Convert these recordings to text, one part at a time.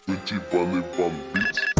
Cultivando Van Beats.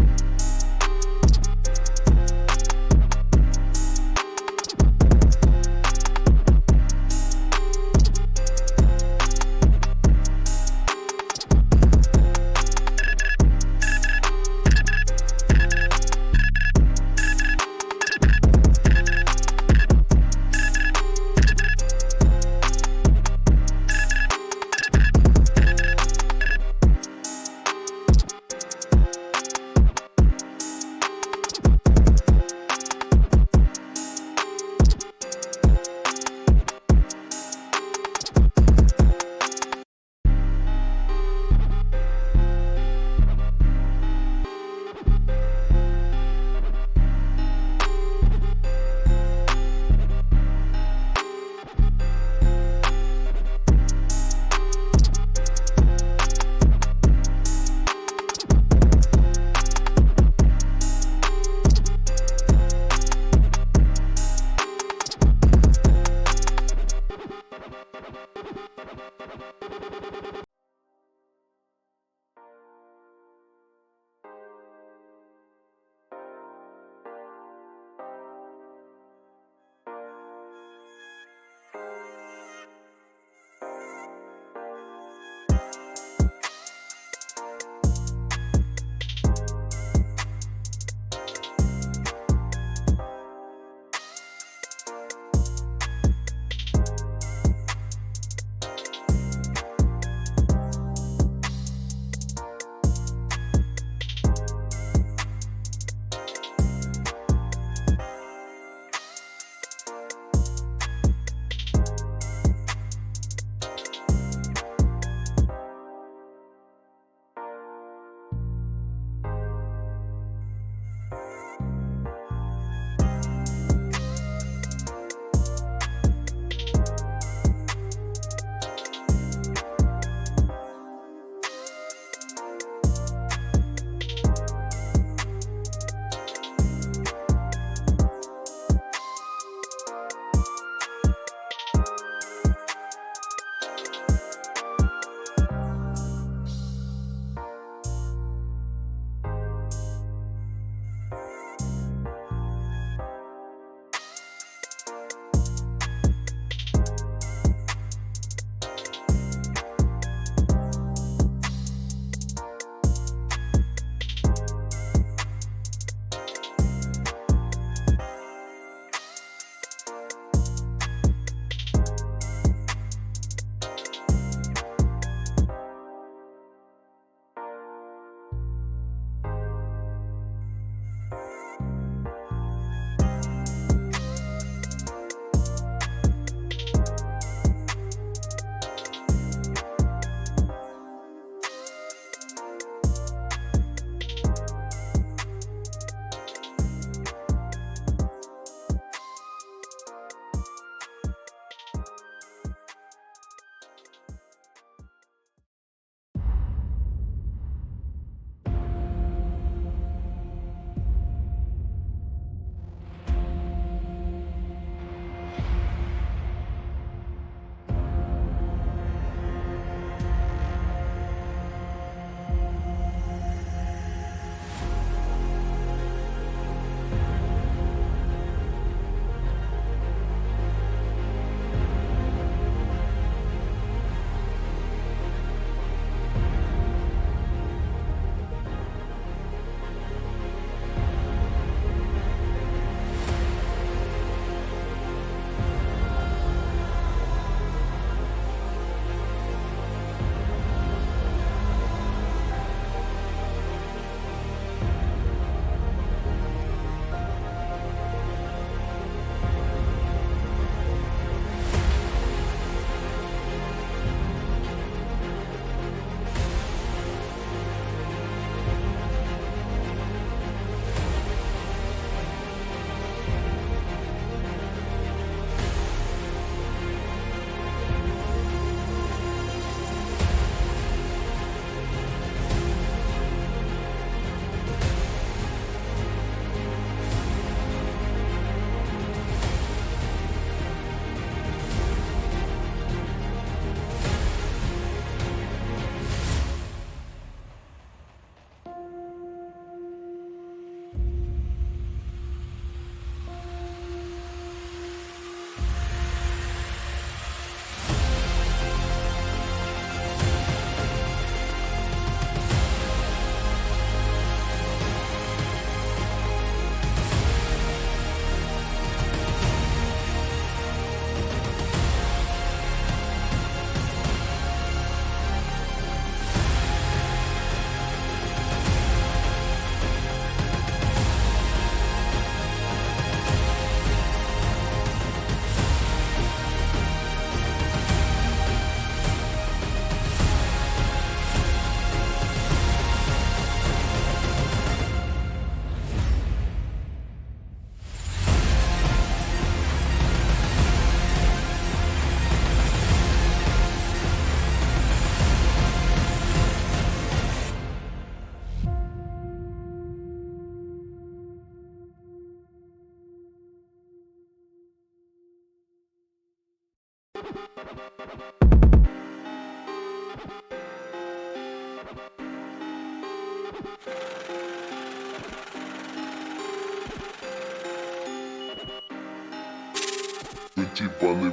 Cultivando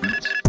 Beats.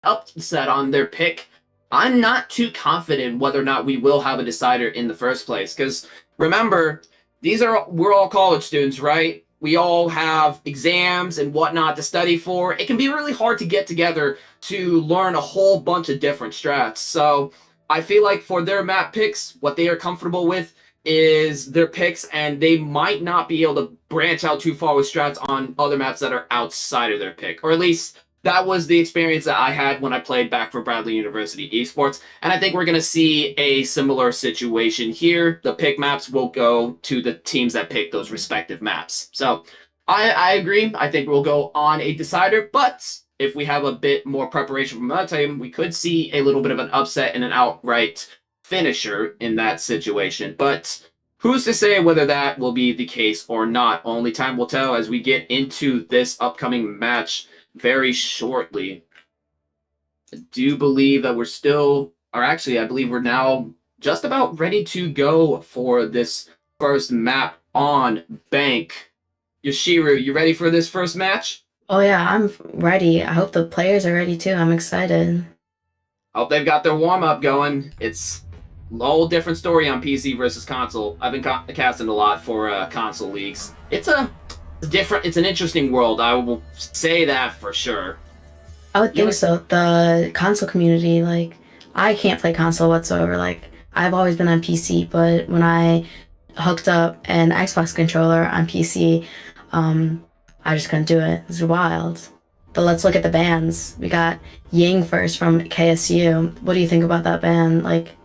upset on their pick, I'm not too confident whether or not we will have a decider in the first place. Because remember, we're all college students, right? We all have exams and whatnot to study for. It can be really hard to get together to learn a whole bunch of different strats. So I feel like for their map picks, what they are comfortable with is their picks, and they might not be able to branch out too far with strats on other maps that are outside of their pick, or at least that was the experience that I had when I played back for Bradley University Esports. And I think we're going to see a similar situation here. The pick maps will go to the teams that pick those respective maps. So I agree. I think we'll go on a decider, but if we have a bit more preparation from that team, we could see a little bit of an upset and an outright finisher in that situation. But who's to say whether that will be the case or not? Only time will tell as we get into this upcoming match very shortly. I do believe that we're still, or actually, I believe we're now just about ready to go for this first map on Bank. Yoshiru, you ready for this first match? Oh yeah, I'm ready. I hope the players are ready too. I'm excited. Hope they've got their warm up going. It's a whole different story on PC versus console. I've been casting a lot for console leagues. It's a different, it's an interesting world. I will say that for sure. I would You think so. The console community, like, I can't play console whatsoever. Like, I've always been on PC, but when I hooked up an Xbox controller on PC, um, I just couldn't do it. It was wild. But let's look at the bands. We got Ying first from KSU. What do you think about that band? Like,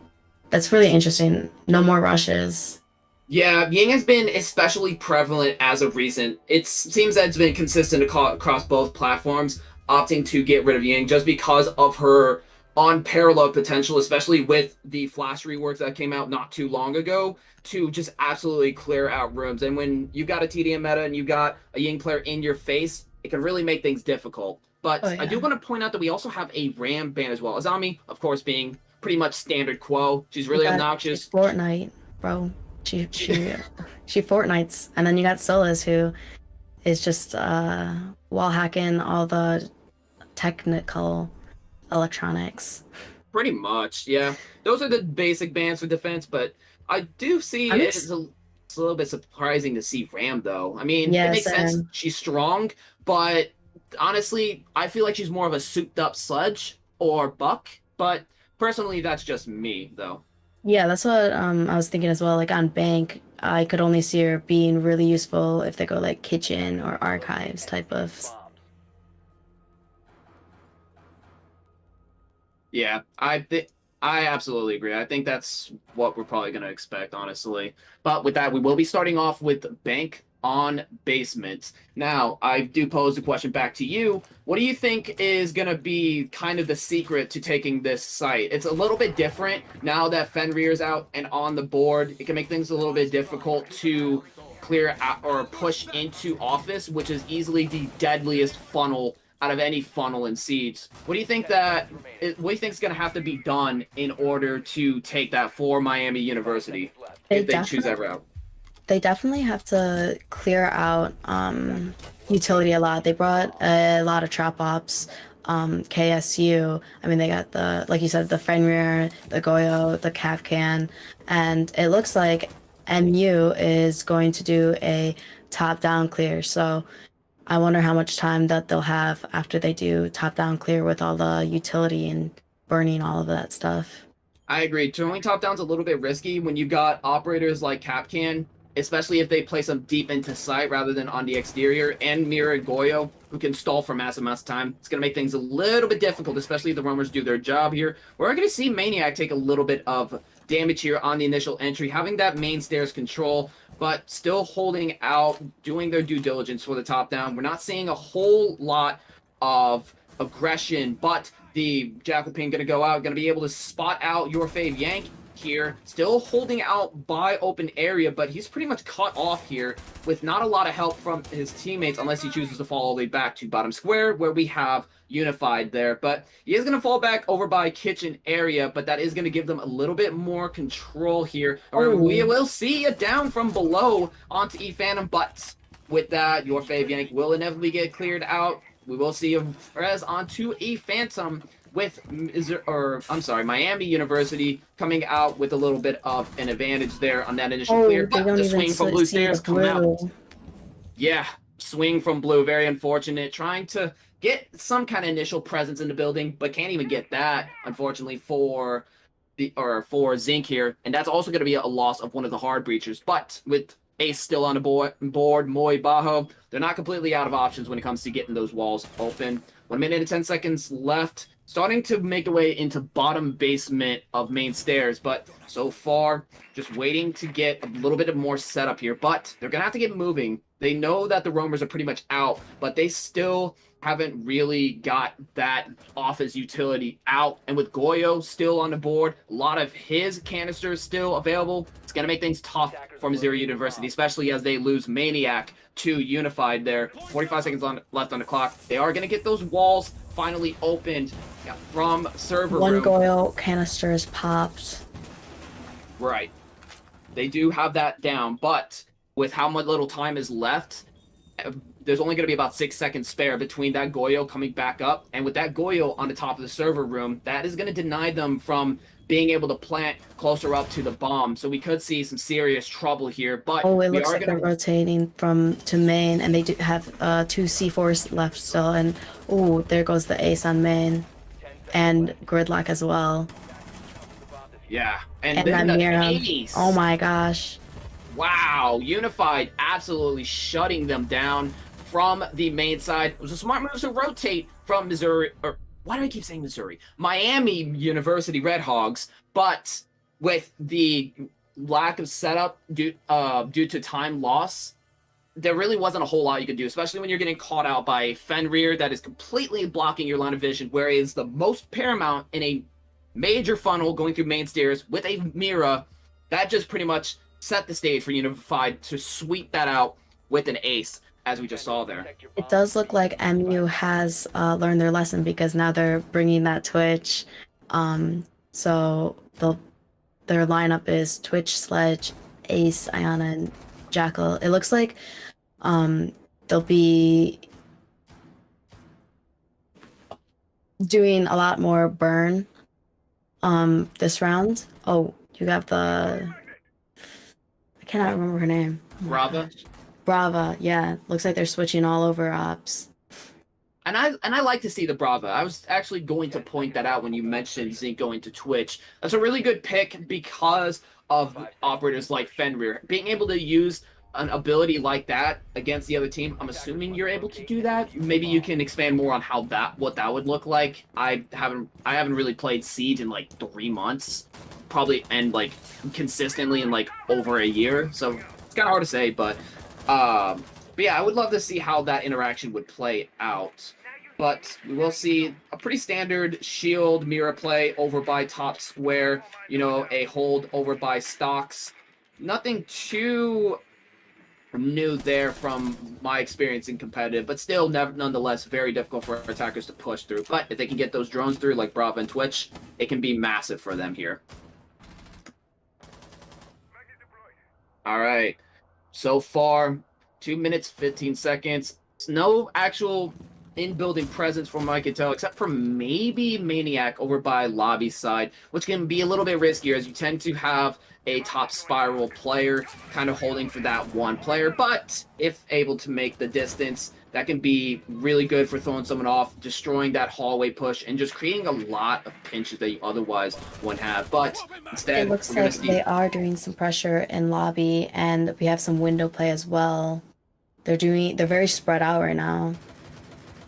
that's really interesting. No more rushes. Yeah, Ying has been especially prevalent as of recent. It seems that it's been consistent across both platforms, opting to get rid of Ying just because of her unparalleled potential, especially with the Flash reworks that came out not too long ago, to just absolutely clear out rooms. And when you got a TDM meta and you got a Ying player in your face, it can really make things difficult. Oh But I do yeah. want to point out that we also have a Ram ban as well. Azami, of course, being pretty much standard quo. She's You really got she obnoxious. Fortnite, bro. She she she Fortnites, and then you got Solus who is just wall hacking all the technical electronics. Pretty much, yeah. Those are the basic bans for defense, but I do see I'm it's ex it's a little bit surprising to see Ram though. I mean, it Yes, makes sense. and She's strong, but honestly, I feel like she's more of a souped up Sludge or Buck. But personally, that's just me though. yeah, that's what I was thinking as well. Like on Bank, I could only see her being really useful if they go like kitchen or archives type of. Yeah, I absolutely agree. I think that's what we're probably going to expect, honestly. But with that, we will be starting off with Bank on Basement. Now, I do pose the question back to you. What do you think is going to be kind of the secret to taking this site? It's a little bit different now that Fenrir's out and on the board. It can make things a little bit difficult to clear out or push into office, which is easily the deadliest funnel out of any funnel in Siege. What do you think what do you think is going to have to be done in order to take that for Miami University They if they choose that definitely route? they definitely have to clear out utility a lot. They brought a lot of trap ops. KSU. I mean, they got the like you said, the Fenrir, the Goyo, the Kafkan, and it looks like MU is going to do a top-down clear. So I wonder how much time that they'll have after they do top-down clear with all the utility and burning all of that stuff. I agree. Throwing top down's a little bit risky when you've got operators like Capcan, especially if they place them deep into sight rather than on the exterior, and Mira and Goyo, who can stall for massive amounts of time. It's going to make things a little bit difficult, especially if the roamers do their job here. We're going to see Maniac take a little bit of damage here on the initial entry, having that main stairs control, but still holding out, doing their due diligence for the top down. We're not seeing a whole lot of aggression, but the Jackal Ping going to go out, going to be able to spot out your fave Yank here, still holding out by open area, but he's pretty much cut off here with not a lot of help from his teammates unless he chooses to fall all the way back to bottom square where we have Unified there. But he is going to fall back over by kitchen area, but that is going to give them a little bit more control here. Or we Oh, will see a down from below onto E Phantom, but with that, your fave Yank will inevitably get cleared out. We will see a res onto E Phantom. with Miami University coming out with a little bit of an advantage there on that initial clear. They But don't the even swing from blue see the stairs come out. blue. Yeah, swing from blue, very unfortunate. Trying to get some kind of initial presence in the building, but can't even get that, unfortunately, for Zinc here. And that's also going to be a loss of one of the hard breachers. But with Ace still on the board, Moy Bajo, they're not completely out of options when it comes to getting those walls open. 1 minute and 10 seconds left. Starting to make their way into bottom basement of main stairs, but so far, just waiting to get a little bit of more setup here. But they're going to have to get moving. They know that the roamers are pretty much out, but they still haven't really got that office utility out. And with Goyo still on the board, a lot of his canisters still available, it's going to make things tough for Missouri University, especially as they lose Maniac to Unified there. 45 seconds left on the clock. They are going to get those walls finally opened from server room. One Goyo canister is popped. Right. They do have that down, but with how much little time is left, there's only going to be about 6 seconds spare between that Goyo coming back up, and with that Goyo on the top of the server room, that is going to deny them from being able to plant closer up to the bomb. So we could see some serious trouble here. But it looks like they're rotating to main, and they do have 2 C4s left still. And there goes the ace on main, and Gridlock as well. Yeah, and then the Mira. ace. Oh my gosh! Wow, Unified absolutely shutting them down from the main side. It was a smart move to rotate from Missouri, or why do I keep saying Missouri? Miami University Redhawgs, but with the lack of setup due to time loss, there really wasn't a whole lot you could do, especially when you're getting caught out by a Fenrir that is completely blocking your line of vision, whereas the most paramount in a major funnel going through main stairs with a Mira, that just pretty much set the stage for Unified to sweep that out with an ace, as we just saw there. It does look like MU has learned their lesson, because now they're bringing that Twitch. So their lineup is Twitch, Sledge, Ace, Ayana, and Jackal. It looks like they'll be doing a lot more burn this round. Oh, you got the... I cannot remember her name. Brava, yeah. Looks like they're switching all over ops. And I like to see the Brava. I was actually going to point that out when you mentioned Zinc going to Twitch. That's a really good pick because of operators like Fenrir. Being able to use an ability like that against the other team, I'm assuming you're able to do that. Maybe you can expand more on what that would look like. I haven't really played Siege in like 3 months, probably, and like consistently in like over a year. So it's kind of hard to say, but yeah, I would love to see how that interaction would play out. But we will see a pretty standard shield Mira play over by top square, a hold over by stocks. Nothing too new there from my experience in competitive, but still nonetheless very difficult for attackers to push through. But if they can get those drones through like Brava and Twitch, it can be massive for them here. All right. So far, 2 minutes, 15 seconds. No actual in-building presence from what I can tell, except for maybe Maniac over by lobby side, which can be a little bit riskier as you tend to have a top spiral player kind of holding for that one player. But if able to make the distance, that can be really good for throwing someone off, destroying that hallway push, and just creating a lot of pinches that you otherwise wouldn't have. But instead, it looks like they are doing some pressure in lobby, and we have some window play as well. They're very spread out right now.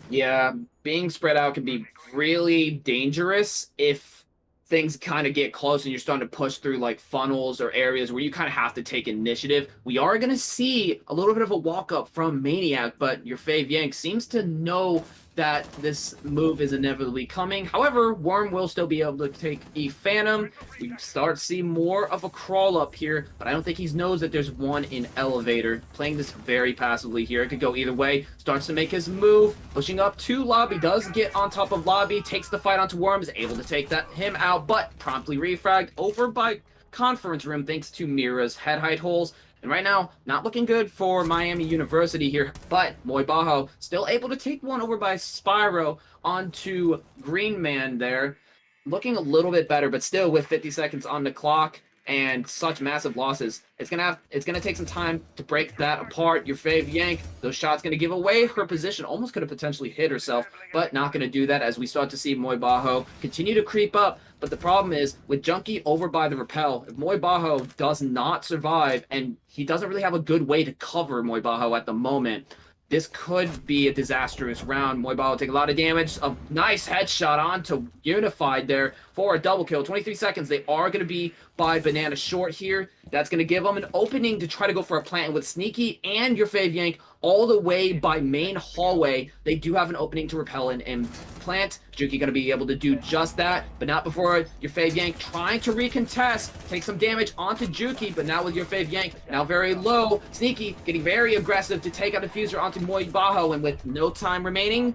Yeah, being spread out can be really dangerous if things kind of get close and you're starting to push through like funnels or areas where you kind of have to take initiative. We are going to see a little bit of a walk up from Maniac, but your fave Yank seems to know that this move is inevitably coming. However, Worm will still be able to take a Phantom. We start to see more of a crawl up here, but I don't think he knows that there's one in elevator. Playing this very passively here. It could go either way. Starts to make his move, pushing up to lobby, does get on top of lobby, takes the fight onto Worm, is able to take him out, but promptly refragged over by conference room thanks to Mira's head height holes. And right now, not looking good for Miami University here, but Moibaho still able to take one over by Spyro onto Green Man there. Looking a little bit better, but still with 50 seconds on the clock and such massive losses, it's gonna take some time to break that apart. Your fave Yank, those shots gonna give away her position. Almost could have potentially hit herself, but not gonna do that as we start to see Moibaho continue to creep up. But the problem is with Junkie over by the rappel, if Moibaho does not survive, and he doesn't really have a good way to cover Moibaho at the moment, this could be a disastrous round. Moibaho will take a lot of damage. A nice headshot onto Unified there for a double kill. 23 seconds. They are going to be by Banana short here. That's going to give them an opening to try to go for a plant with Sneaky and your fave Yank all the way by main hallway. They do have an opening to repel in and plant. Juki going to be able to do just that, but not before your fave Yank trying to recontest. Take some damage onto Juki, but now with your fave Yank now very low. Sneaky getting very aggressive to take out the fuser onto Moibaho, and with no time remaining,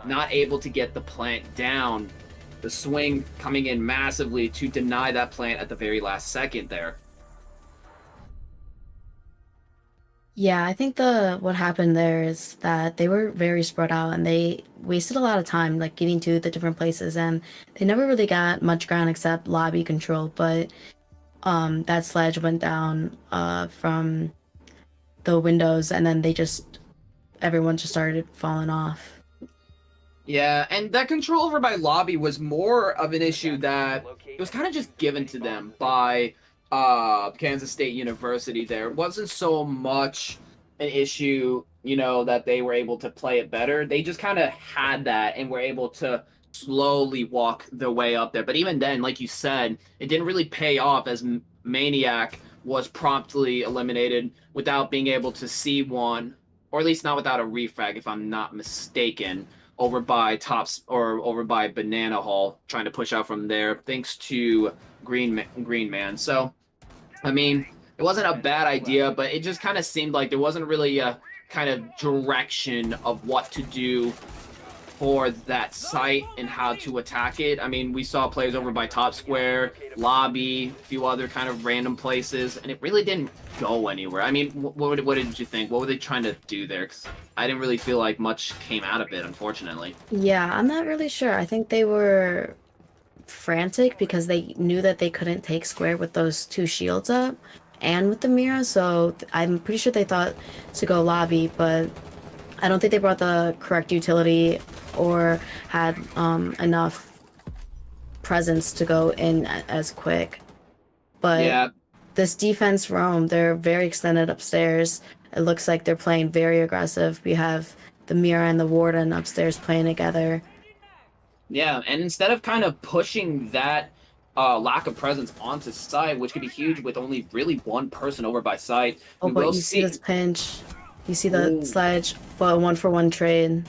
not able to get the plant down. The swing coming in massively to deny that plant at the very last second there. Yeah, I think what happened there is that they were very spread out and they wasted a lot of time like getting to the different places, and they never really got much ground except lobby control, but that sledge went down from the windows, and then everyone just started falling off. Yeah, and that control over by lobby was more of an issue that it was kind of just given to them by Kansas State University there. It wasn't so much an issue, that they were able to play it better. They just kind of had that and were able to slowly walk their way up there. But even then, like you said, it didn't really pay off as Maniac was promptly eliminated without being able to see one, or at least not without a refrag, if I'm not mistaken, over by Tops or over by Banana Hall, trying to push out from there, thanks to Green Man. So, I mean, it wasn't a bad idea, but it just kind of seemed like there wasn't really a kind of direction of what to do for that site and how to attack it. I mean, we saw players over by Top Square, Lobby, a few other kind of random places, and it really didn't go anywhere. I mean, what did you think? What were they trying to do there? 'Cause I didn't really feel like much came out of it, unfortunately. Yeah, I'm not really sure. I think they were frantic because they knew that they couldn't take square with those two shields up and with the Mira, so I'm pretty sure they thought to go lobby, but I don't think they brought the correct utility or had enough presence to go in as quick. But Yeah. this defense roam, they're very extended upstairs. It looks like they're playing very aggressive. We have the Mira and the Warden upstairs playing together. Yeah, and instead of kind of pushing that lack of presence onto site, which could be huge with only really one person over by site, Oh, we but will you see this pinch. You see the Ooh. sledge, but 1-for-1 trade.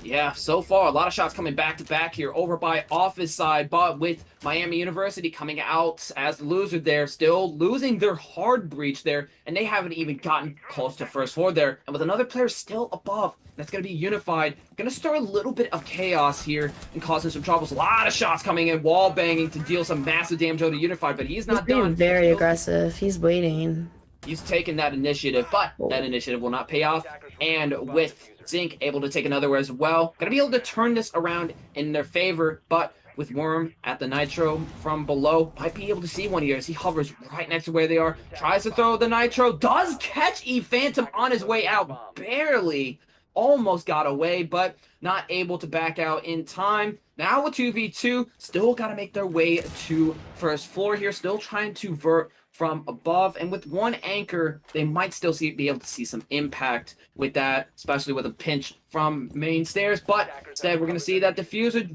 Yeah, so far, a lot of shots coming back to back here over by Office side, but with Miami University coming out as the loser there, still losing their hard breach there, and they haven't even gotten close to first floor there. And with another player still above, that's going to be Unified. Going to start a little bit of chaos here and causing some troubles. A lot of shots coming in, wall banging to deal some massive damage to Unified, but he's not He's being done. very aggressive. He's waiting. He's taken that initiative, but that initiative will not pay off. And with Zinc able to take another as well, gonna be able to turn this around in their favor, but with Worm at the Nitro from below, might be able to see one here as he hovers right next to where they are, tries to throw the Nitro, does catch E-Phantom on his way out, barely, almost got away, but not able to back out in time. Now with 2v2, still gotta make their way to first floor here, still trying to vert from above, and with one anchor, they might still be able to see some impact with that, especially with a pinch from main stairs, but instead we're going to see that diffuser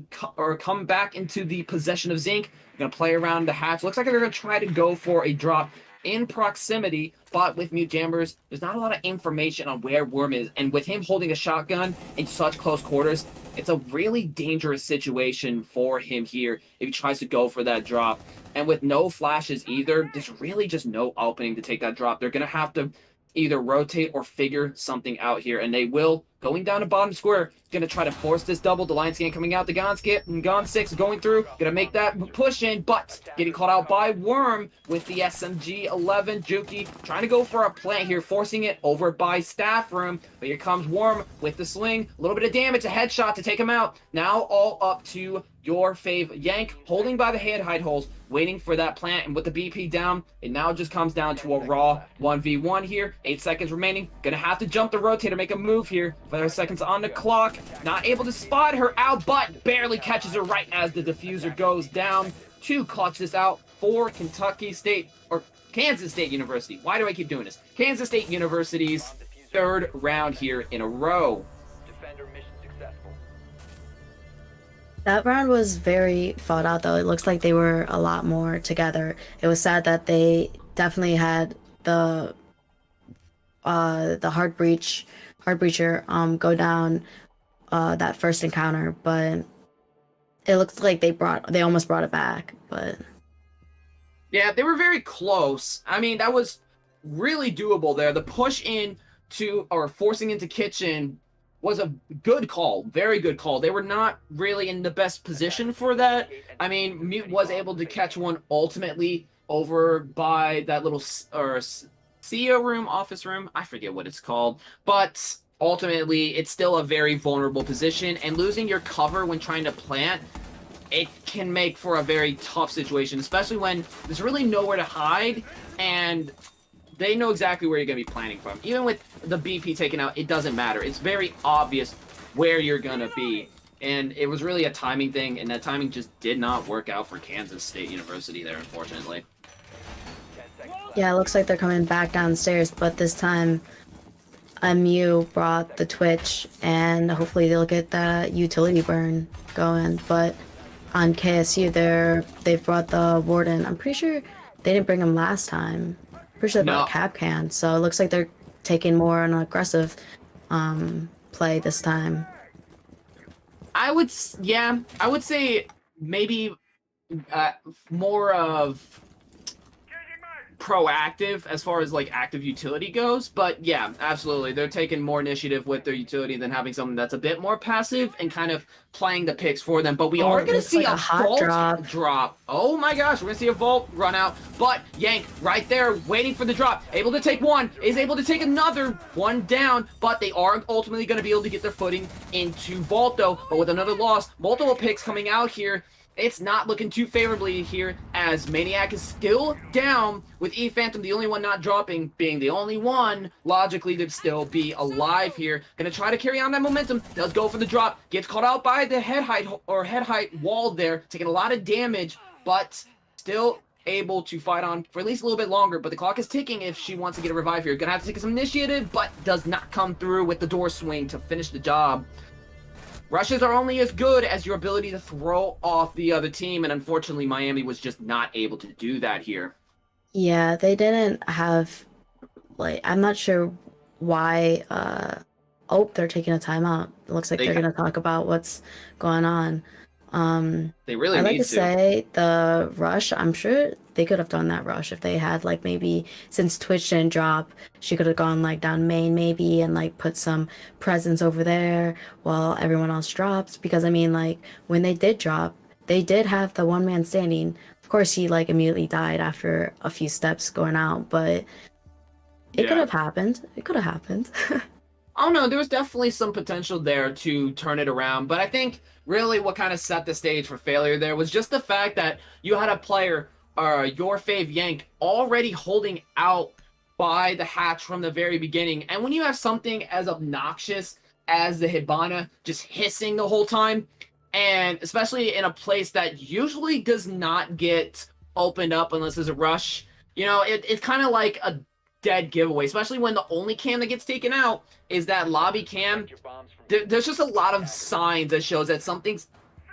come back into the possession of Zinc. They're going to play around the hatch. Looks like they're going to try to go for a drop in proximity, but with Mute Jammers, there's not a lot of information on where Worm is, and with him holding a shotgun in such close quarters, it's a really dangerous situation for him here if he tries to go for that drop. And with no flashes either, there's really just no opening to take that drop. They're going to have to either rotate or figure something out here, and they will going down to bottom square, gonna try to force this double. The line scan coming out, the Gon 6 going through, gonna make that push in, but getting caught out by Worm with the SMG-11. Juki trying to go for a plant here, forcing it over by Staff Room, but here comes Worm with the sling, a little bit of damage, a headshot to take him out. Now all up to your fave Yank, holding by the head hide holes, waiting for that plant, and with the BP down, it now just comes down to a raw 1v1 here. 8 seconds remaining, gonna have to jump the rotator, make a move here. 5 seconds on the clock, not able to spot her out, but barely catches her right as the diffuser goes down to clutch this out for Kansas State University. Why do I keep doing this? Kansas State University's third round here in a row. Defender mission successful. That round was very fought out, though. It looks like they were a lot more together. It was sad that they definitely had the hard breacher go down that first encounter, but it looks like they almost brought it back. But yeah, they were very close. I mean, that was really doable there. The push in to or forcing into kitchen was a good call, very good call. They were not really in the best position for that. I mean, Mute was able to catch one ultimately over by that little CEO room, office room, I forget what it's called, but ultimately it's still a very vulnerable position, and losing your cover when trying to plant, it can make for a very tough situation, especially when there's really nowhere to hide, and they know exactly where you're going to be planting from. Even with the BP taken out, it doesn't matter. It's very obvious where you're going to be. And it was really a timing thing, and that timing just did not work out for Kansas State University there, unfortunately. yeah, it looks like they're coming back downstairs, but this time MU brought the Twitch, and hopefully they'll get that utility burn going. But on KSU, they've brought the Warden. I'm pretty sure they didn't bring him last time. Pretty sure they brought Capcan, so it looks like they're taking more an aggressive play this time. I would say maybe more of proactive as far as like active utility goes, but yeah, absolutely, they're taking more initiative with their utility than having something that's a bit more passive and kind of playing the picks for them. But we are going to see a hot drop. Oh my gosh, we're going to see a vault run out, but Yank right there waiting for the drop, able to take one, is able to take another one down, but they are ultimately going to be able to get their footing into vault though. But with another loss, multiple picks coming out here, it's not looking too favorably here, as Maniac is still down, with E-Phantom the only one not dropping, being the only one logically to still be alive here. Gonna try to carry on that momentum, does go for the drop, gets caught out by the head height wall there, taking a lot of damage, but still able to fight on for at least a little bit longer. But the clock is ticking if she wants to get a revive here. Gonna have to take some initiative, but does not come through with the door swing to finish the job. Rushes are only as good as your ability to throw off the other team, and unfortunately Miami was just not able to do that here. Yeah, they didn't have, like, I'm not sure why, oh, they're taking a timeout. It looks like they're going to talk about what's going on. They really I'd like need to say the rush, I'm sure they could have done that rush if they had, like, maybe since Twitch didn't drop, she could have gone like down main maybe and like put some presence over there while everyone else drops. Because I mean, like, when they did drop, they did have the one man standing. Of course, he like immediately died after a few steps going out, but it could have happened. It could have happened. Oh no, there was definitely some potential there to turn it around, but I think really what kind of set the stage for failure there was just the fact that you had a player, your fave Yank, already holding out by the hatch from the very beginning. And when you have something as obnoxious as the Hibana just hissing the whole time, and especially in a place that usually does not get opened up unless there's a rush, you know, it's kind of like a dead giveaway, especially when the only cam that gets taken out is that lobby cam. There's just a lot of signs that shows that something's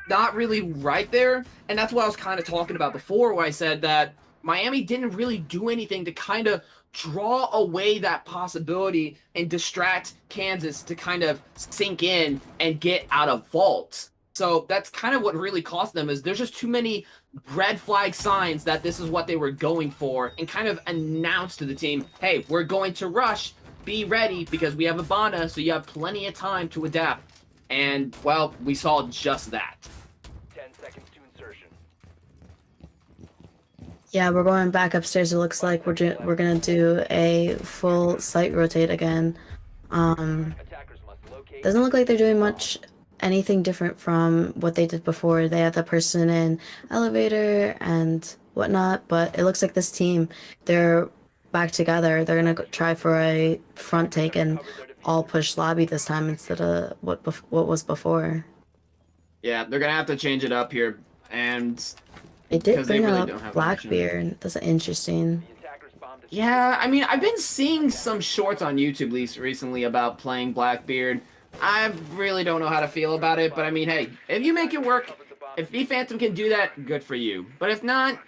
not really right there, and that's what I was kind of talking about before, where I said that Miami didn't really do anything to kind of draw away that possibility and distract Kansas to kind of sink in and get out of vaults. So that's kind of what really cost them, is there's just too many red flag signs that this is what they were going for, and kind of announced to the team, hey, we're going to rush, be ready because we have a Bana, so you have plenty of time to adapt. And, well, we saw just that. 10 seconds to insertion. Yeah, we're going back upstairs. It looks like we're gonna do a full site rotate again. Attackers must locate. Doesn't look like they're doing much anything different from what they did before. They had the person in elevator and whatnot, but it looks like this team, they're back together. They're gonna try for a front take and all push lobby this time instead of what was before. Yeah, they're gonna have to change it up here, and They did because they bring really up don't have Blackbeard. That's interesting. The attackers bombed a yeah, I mean, I've been seeing some shorts on YouTube recently about playing Blackbeard. I really don't know how to feel about it, but I mean, hey, if you make it work, if E-Phantom can do that, good for you. But if not,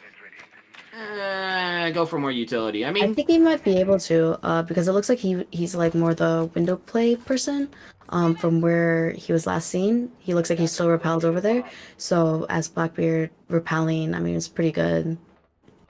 go for more utility. I I mean, think he might be able to, because it looks like he's like more the window play person. From where he was last seen, he looks like he's still repelled over there. So as Blackbeard repelling, I mean, it's pretty good.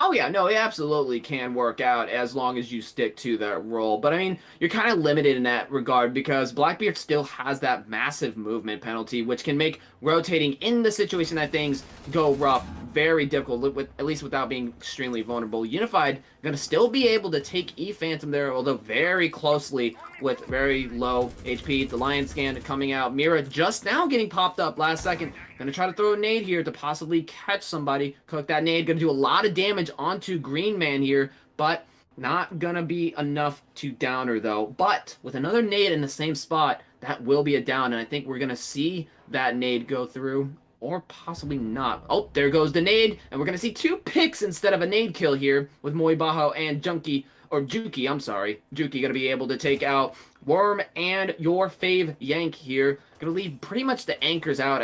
oh yeah, no, it absolutely can work out as long as you stick to that role. But I mean, you're kind of limited in that regard because Blackbeard still has that massive movement penalty, which can make rotating in the situation that things go rough very difficult, with, at least without being extremely vulnerable. Unified going to still be able to take E-Phantom there, although very closely with very low HP. The Lion Scan coming out. Mira just now getting popped up last second. Going to try to throw a nade here to possibly catch somebody. Cook that nade. Going to do a lot of damage onto Green Man here, but not going to be enough to down her, though. But with another nade in the same spot, that will be a down, and I think we're going to see that nade go through. Or possibly not. Oh, there goes the nade, and we're going to see 2 picks instead of a nade kill here with Moibaho and Juki, I'm sorry. Juki going to be able to take out Worm and your fave Yank here. Going to leave pretty much the anchors out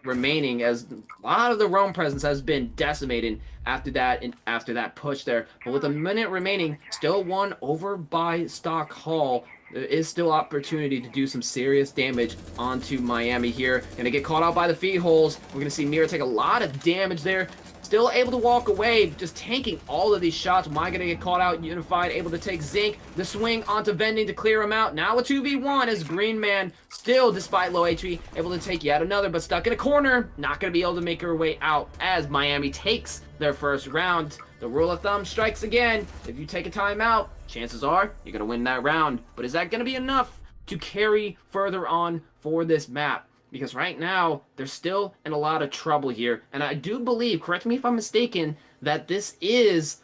remaining as a lot of the roam presence has been decimated after that push there. But with a minute remaining, still won over by Stock Hall. There is still opportunity to do some serious damage onto Miami here. Gonna get caught out by the feed holes. We're gonna see Mira take a lot of damage there. Still able to walk away, just tanking all of these shots. Am I gonna get caught out? Unified able to take Zinc. The swing onto Vending to clear him out. Now a 2v1 as Green Man still, despite low HP, able to take yet another, but stuck in a corner. Not gonna be able to make her way out as Miami takes their first round. The rule of thumb strikes again. If you take a timeout, chances are you're going to win that round. But is that going to be enough to carry further on for this map? Because right now, they're still in a lot of trouble here. And I do believe, correct me if I'm mistaken, that this is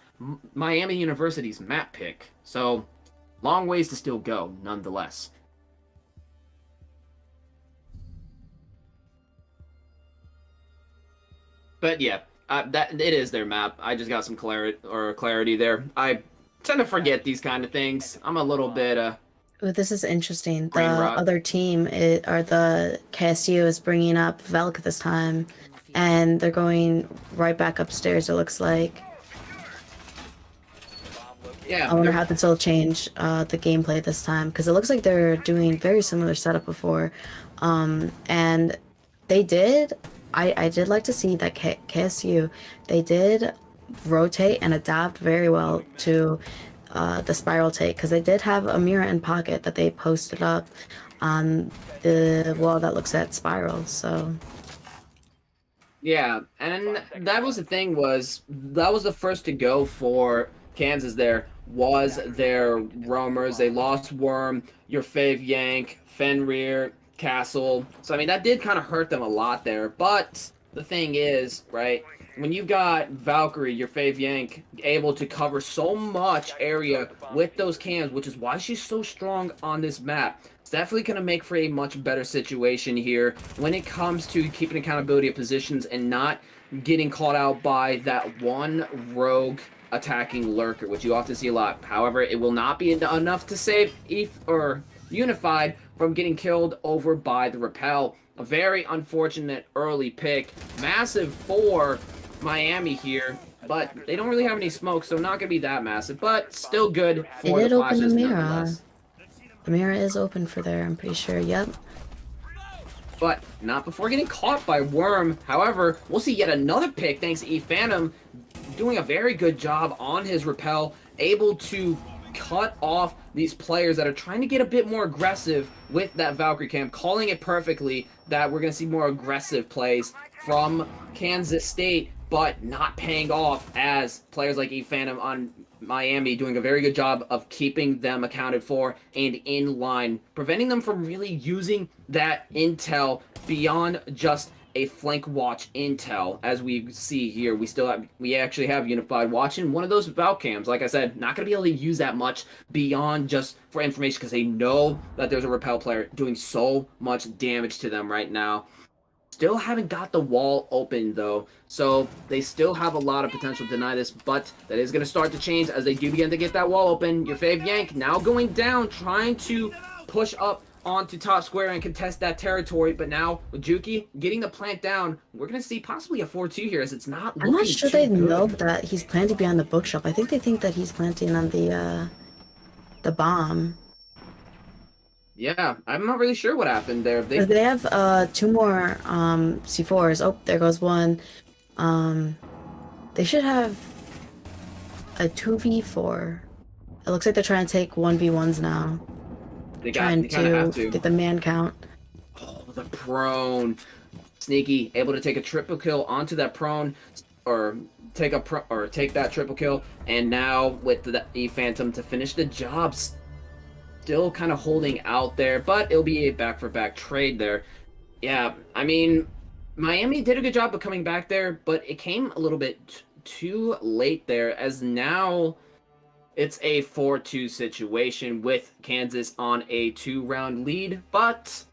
Miami University's map pick. So, long ways to still go, nonetheless. But yeah, that it is their map. I just got some clarity there. I tend to forget these kind of things. I'm a little bit Ooh, this is interesting. The Brain rot. other team, or the KSU, is bringing up Velk this time, and they're going right back upstairs, it looks like. yeah. I wonder they're- how this will change the gameplay this time, because it looks like they're doing very similar setup before. And they did, I did like to see that KSU, they did rotate and adapt very well to the spiral take, because they did have a mirror in pocket that they posted up on the wall that looks at spiral, so... Yeah, and that was the thing that was the first to go for Kansas there, was their roamers. They lost Worm, your fave Yank, Fenrir, Castle. So, I mean, that did kind of hurt them a lot there. But the thing is, right, when you've got Valkyrie, your fave Yank, able to cover so much area with those cams, which is why she's so strong on this map, it's definitely going to make for a much better situation here when it comes to keeping accountability of positions and not getting caught out by that one rogue attacking lurker, which you often see a lot. However, it will not be enough to save Unified from getting killed over by the repel. A very unfortunate early pick. Massive for Miami here, but they don't really have any smoke, so not gonna be that massive, but still good They for did the open the flashes mirror. nonetheless. The mirror is open for there, I'm pretty sure, yep. But not before getting caught by Worm. However, we'll see yet another pick thanks to E-Phantom doing a very good job on his repel, able to cut off these players that are trying to get a bit more aggressive with that Valkyrie camp, calling it perfectly that we're going to see more aggressive plays from Kansas State, but not paying off as players like ePhantom on Miami doing a very good job of keeping them accounted for and in line, preventing them from really using that intel beyond just a flank watch intel. As we see here, we actually have Unified watching one of those Valcams. Like I said, not going to be able to use that much beyond just for information because they know that there's a repel player doing so much damage to them right now. Still haven't got the wall open though, so they still have a lot of potential to deny this, but that is going to start to change as they do begin to get that wall open. Your fave Yank now going down, trying to push up onto top square and contest that territory, but now with Juki getting the plant down, we're going to see possibly a 4-2 here as it's not looking I'm not sure too they good. know that he's planting behind the bookshelf. I think they think that he's planting on the bomb. Yeah, I'm not really sure what happened there. They have 2 more C4s. Oh, there goes one. They should have a 2v4. It looks like they're trying to take 1v1s now. They Trying kind of have to to. get the man count. Oh, the prone. Sneaky, able to take a triple kill onto that prone, or take that triple kill, and now with the ePhantom to finish the job. Still kind of holding out there, but it'll be a back-for-back trade there. Yeah, I mean, Miami did a good job of coming back there, but it came a little bit too late there, as now it's a 4-2 situation with Kansas on a 2-round lead. But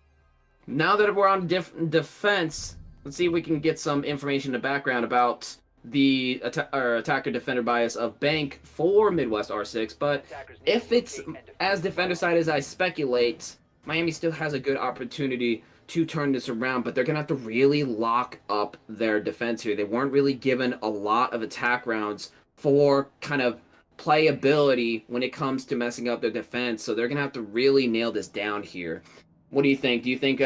now that we're on defense, let's see if we can get some information in the background about the attacker-defender bias of Bank for Midwest R6, but if it's as defender side as I speculate, Miami still has a good opportunity to turn this around, but they're going to have to really lock up their defense here. They weren't really given a lot of attack rounds for kind of playability when it comes to messing up their defense, so they're going to have to really nail this down here. What do you think? Do you think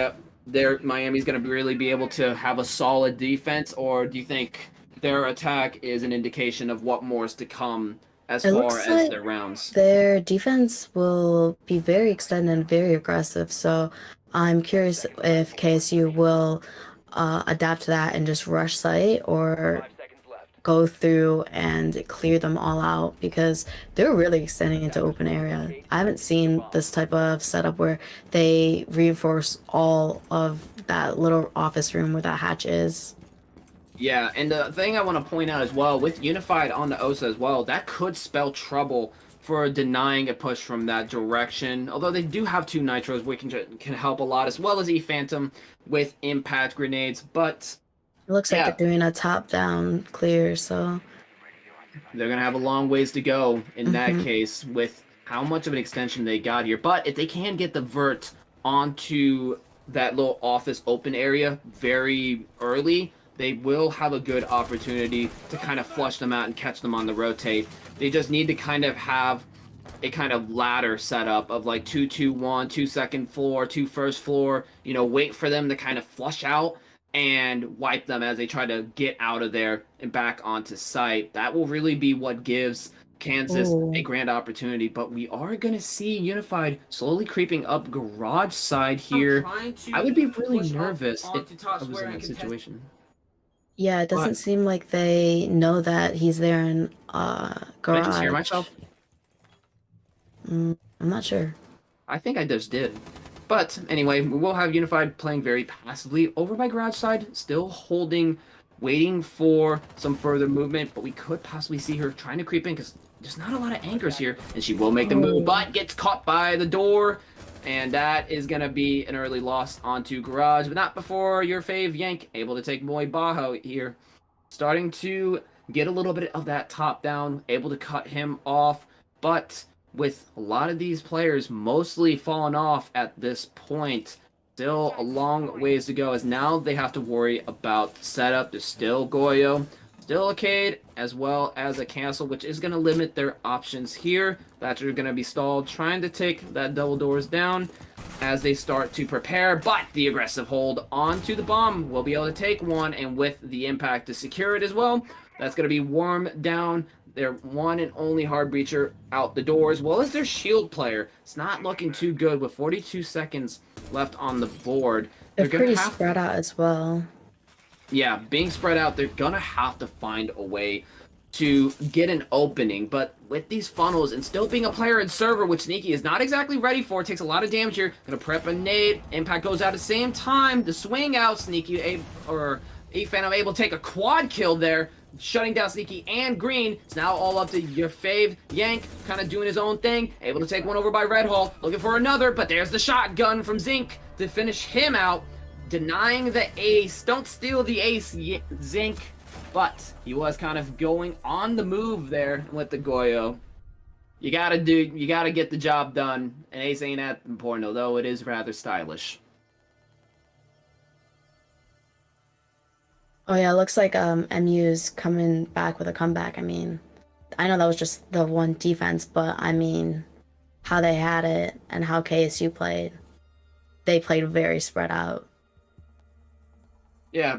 Miami's going to really be able to have a solid defense, or do you think their attack is an indication of what more is to come as far as their rounds? Their defense will be very extended and very aggressive, so I'm curious if KSU will adapt to that and just rush site, or go through and clear them all out, because they're really extending into open area. I haven't seen this type of setup where they reinforce all of that little office room where that hatch is. Yeah, and the thing I want to point out as well, with Unified on the OSA as well, that could spell trouble for denying a push from that direction. Although they do have 2 nitros, which can help a lot, as well as ePhantom with impact grenades. But it looks like they're doing a top-down clear, so they're going to have a long ways to go in that case with how much of an extension they got here. But if they can get the vert onto that little office open area very early, they will have a good opportunity to kind of flush them out and catch them on the rotate. They just need to kind of have a kind of ladder setup of like 2-2-1, 2 second floor, 2 first floor, wait for them to kind of flush out and wipe them as they try to get out of there and back onto site. That will really be what gives Kansas a grand opportunity, but we are going to see Unified slowly creeping up garage side here. I would be really nervous if I was in that situation. Yeah, it doesn't seem like they know that he's there in garage. Did I just hear myself? I'm not sure. I think I just did. But anyway, we will have Unified playing very passively over by garage side, still holding, waiting for some further movement, but we could possibly see her trying to creep in because there's not a lot of anchors here, and she will make the move, but gets caught by the door. And that is going to be an early loss onto garage, but not before your fave Yank able to take Moy Bajo here. Starting to get a little bit of that top down, able to cut him off, but with a lot of these players mostly falling off at this point, still a long ways to go, as now they have to worry about setup. There's still Goyo, still a Cade, as well as a Cancel, which is going to limit their options here. Thatcher going to be stalled, trying to take that double doors down as they start to prepare, but the aggressive hold onto the bomb will be able to take one, and with the impact to secure it as well, that's going to be warmed down. their one and only hard breacher out the door, as well as their shield player. It's not looking too good with 42 seconds left on the board. They're gonna pretty have spread out as well. Yeah, being spread out, they're gonna have to find a way to get an opening. But with these funnels and still being a player in server, which Sneaky is not exactly ready for, takes a lot of damage here. Gonna prep a nade. Impact goes out at the same time. The swing out, Sneaky E-Phantom able to take a quad kill there, shutting down Sneaky and Green. It's now all up to your fave. Yank kind of doing his own thing, able to take one over by Redhawgs, looking for another, but there's the shotgun from Zinc to finish him out, denying the ace. Don't steal the ace, Zinc. But he was kind of going on the move there with the Goyo. You gotta get the job done. And ace ain't that important, although it is rather stylish. Oh yeah, it looks like MU's coming back with a comeback. I mean, I know that was just the one defense, but I mean, how they had it and how KSU played, they played very spread out. Yeah,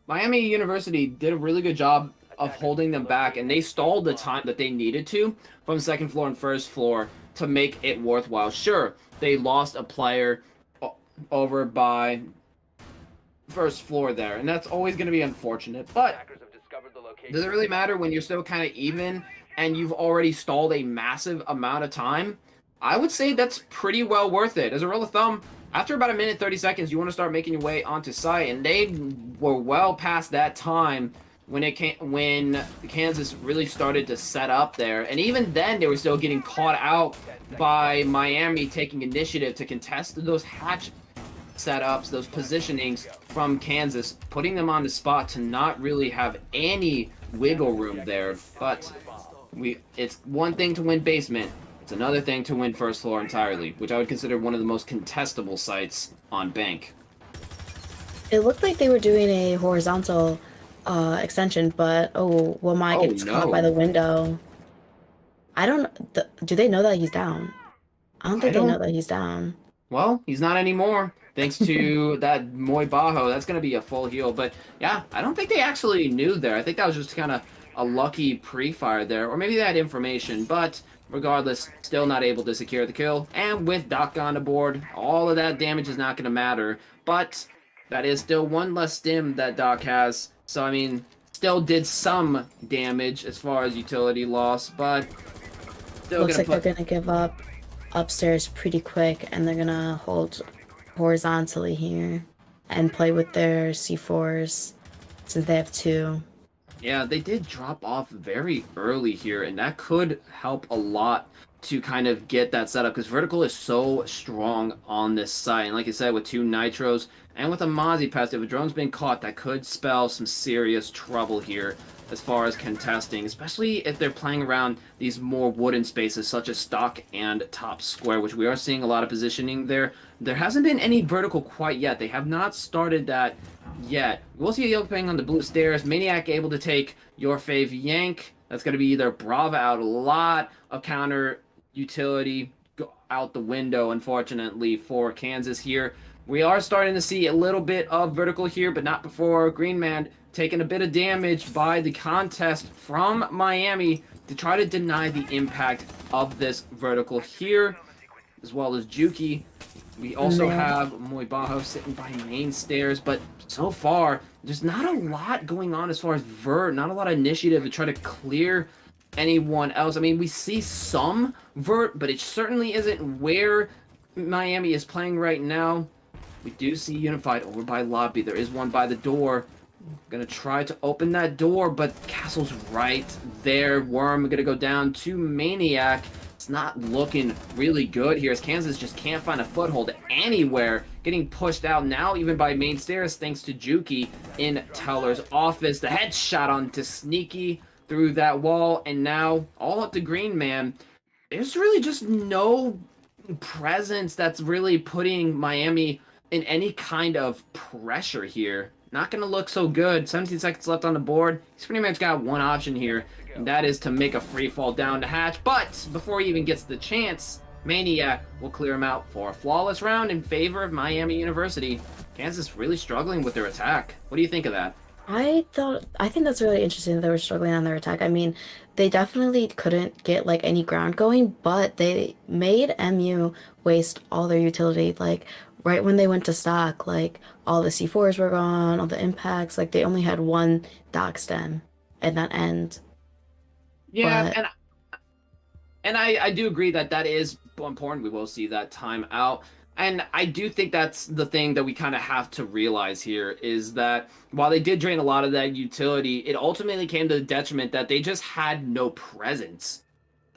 Miami University did a really good job of holding them back, and they stalled the time that they needed to from second floor and first floor to make it worthwhile. Sure, they lost a player over by first floor there, and that's always going to be unfortunate, but does it really matter when you're still kind of even and you've already stalled a massive amount of time? I would say that's pretty well worth it. As a rule of thumb, after about a minute 30 seconds, you want to start making your way onto site, and they were well past that time when Kansas really started to set up there, and even then they were still getting caught out by Miami taking initiative to contest those hatch setups, those positionings from Kansas, putting them on the spot to not really have any wiggle room there. But it's one thing to win basement. It's another thing to win first floor entirely, which I would consider one of the most contestable sites on Bank. It looked like they were doing a horizontal extension, but Wamai gets caught by the window. I don't. Do they know that he's down? I don't think they know that he's down. Well, he's not anymore, thanks to that Moy Bajo. That's going to be a full heal. But yeah, I don't think they actually knew there. I think that was just kind of a lucky pre-fire there, or maybe they had information, but regardless, still not able to secure the kill. And with Doc on the board, all of that damage is not going to matter, but that is still one less stim that Doc has. So, I mean, still did some damage as far as utility loss, but still looks like they're going to give up upstairs pretty quick, and they're going to hold horizontally here and play with their C4s since they have two. Yeah, they did drop off very early here, and that could help a lot to kind of get that set up, because vertical is so strong on this site. And like I said, with two nitros and with a Mozzie pass, if a drone's been caught, that could spell some serious trouble here as far as contesting, especially if they're playing around these more wooden spaces such as stock and top square, which we are seeing a lot of positioning there. There hasn't been any vertical quite yet. They have not started that yet. We'll see a Yoke Bang on the blue stairs. Maniac able to take your fave Yank. That's going to be either Brava out, a lot of counter utility out the window, unfortunately, for Kansas here. We are starting to see a little bit of vertical here, but not before Green Man taking a bit of damage by the contest from Miami to try to deny the impact of this vertical here, as well as Juki. We also have Moy Bajo sitting by main stairs, but so far, there's not a lot going on as far as vert, not a lot of initiative to try to clear anyone else. I mean, we see some vert, but it certainly isn't where Miami is playing right now. We do see Unified over by lobby. There is one by the door. Gonna try to open that door, but Castle's right there. Worm gonna go down to Maniac. It's not looking really good here as Kansas just can't find a foothold anywhere. Getting pushed out now even by main stairs thanks to Juki in Teller's office. The headshot onto Sneaky through that wall, and now all up to Green Man. There's really just no presence that's really putting Miami in any kind of pressure here. Not going to look so good. 17 seconds left on the board. He's pretty much got one option here, and that is to make a free fall down to hatch. But before he even gets the chance, Maniac will clear him out for a flawless round in favor of Miami University. Kansas really struggling with their attack. What do you think of that? I think that's really interesting that they were struggling on their attack. I mean, they definitely couldn't get like any ground going, but they made MU waste all their utility. Like right when they went to stock, like all the C4s were gone, all the impacts, like they only had one dock stem at that end. Yeah, But and I do agree that that is important. We will see that time out. And I do think that's the thing that we kind of have to realize here is that while they did drain a lot of that utility, it ultimately came to the detriment that they just had no presence.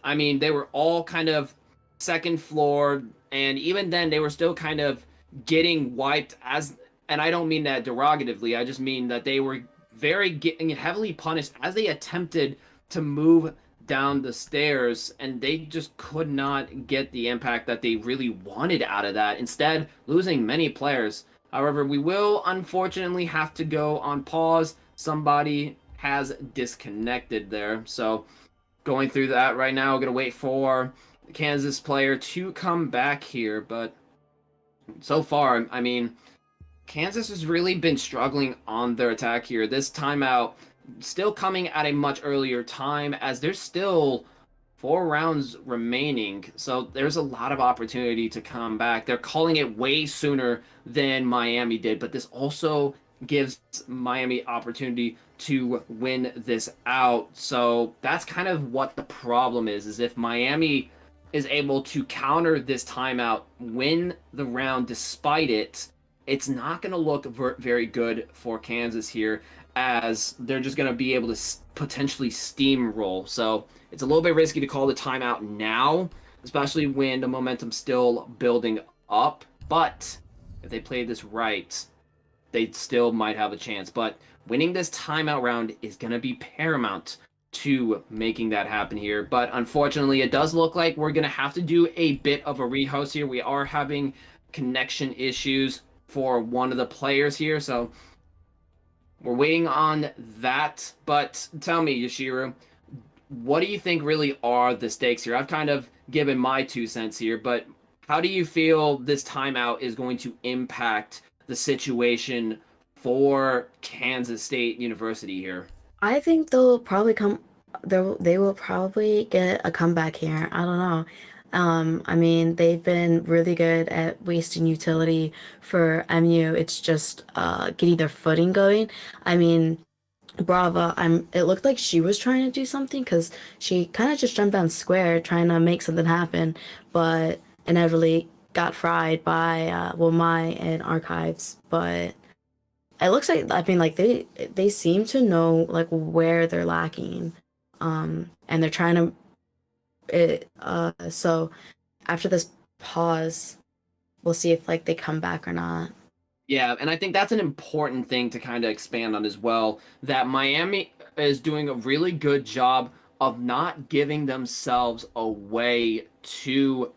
I mean, they were all kind of second floor, and even then, they were still kind of getting wiped as. And I don't mean that derogatively. I just mean that they were very getting heavily punished as they attempted to move down the stairs, and they just could not get the impact that they really wanted out of that. Instead, losing many players. However, we will unfortunately have to go on pause. Somebody has disconnected there, so going through that right now. We're going to wait for the Kansas player to come back here. But so far, I mean, Kansas has really been struggling on their attack here. This timeout still coming at a much earlier time as there's still 4 rounds remaining. So there's a lot of opportunity to come back. They're calling it way sooner than Miami did, but this also gives Miami opportunity to win this out. So that's kind of what the problem is if Miami is able to counter this timeout, win the round despite it, it's not going to look very good for Kansas here as they're just going to be able to potentially steamroll. So it's a little bit risky to call the timeout now, especially when the momentum's still building up. But if they play this right, they still might have a chance. But winning this timeout round is going to be paramount to making that happen here. But unfortunately, it does look like we're going to have to do a bit of a rehost here. We are having connection issues for one of the players here, so we're waiting on that. But tell me, Yashiru, what do you think really are the stakes here? I've kind of given my 2 cents here, but how do you feel this timeout is going to impact the situation for Kansas State University here? I think they'll probably come. They will probably get a comeback here. I don't know. I mean, they've been really good at wasting utility for MU. It's just getting their footing going. I mean, Brava, it looked like she was trying to do something because she kind of just jumped down square trying to make something happen, but inevitably got fried by Womai and Archives. But it looks like, I mean, like they seem to know like where they're lacking, and they're trying to so after this pause, we'll see if like they come back or not. Yeah, and I think that's an important thing to kind of expand on as well. That Miami is doing a really good job of not giving themselves away to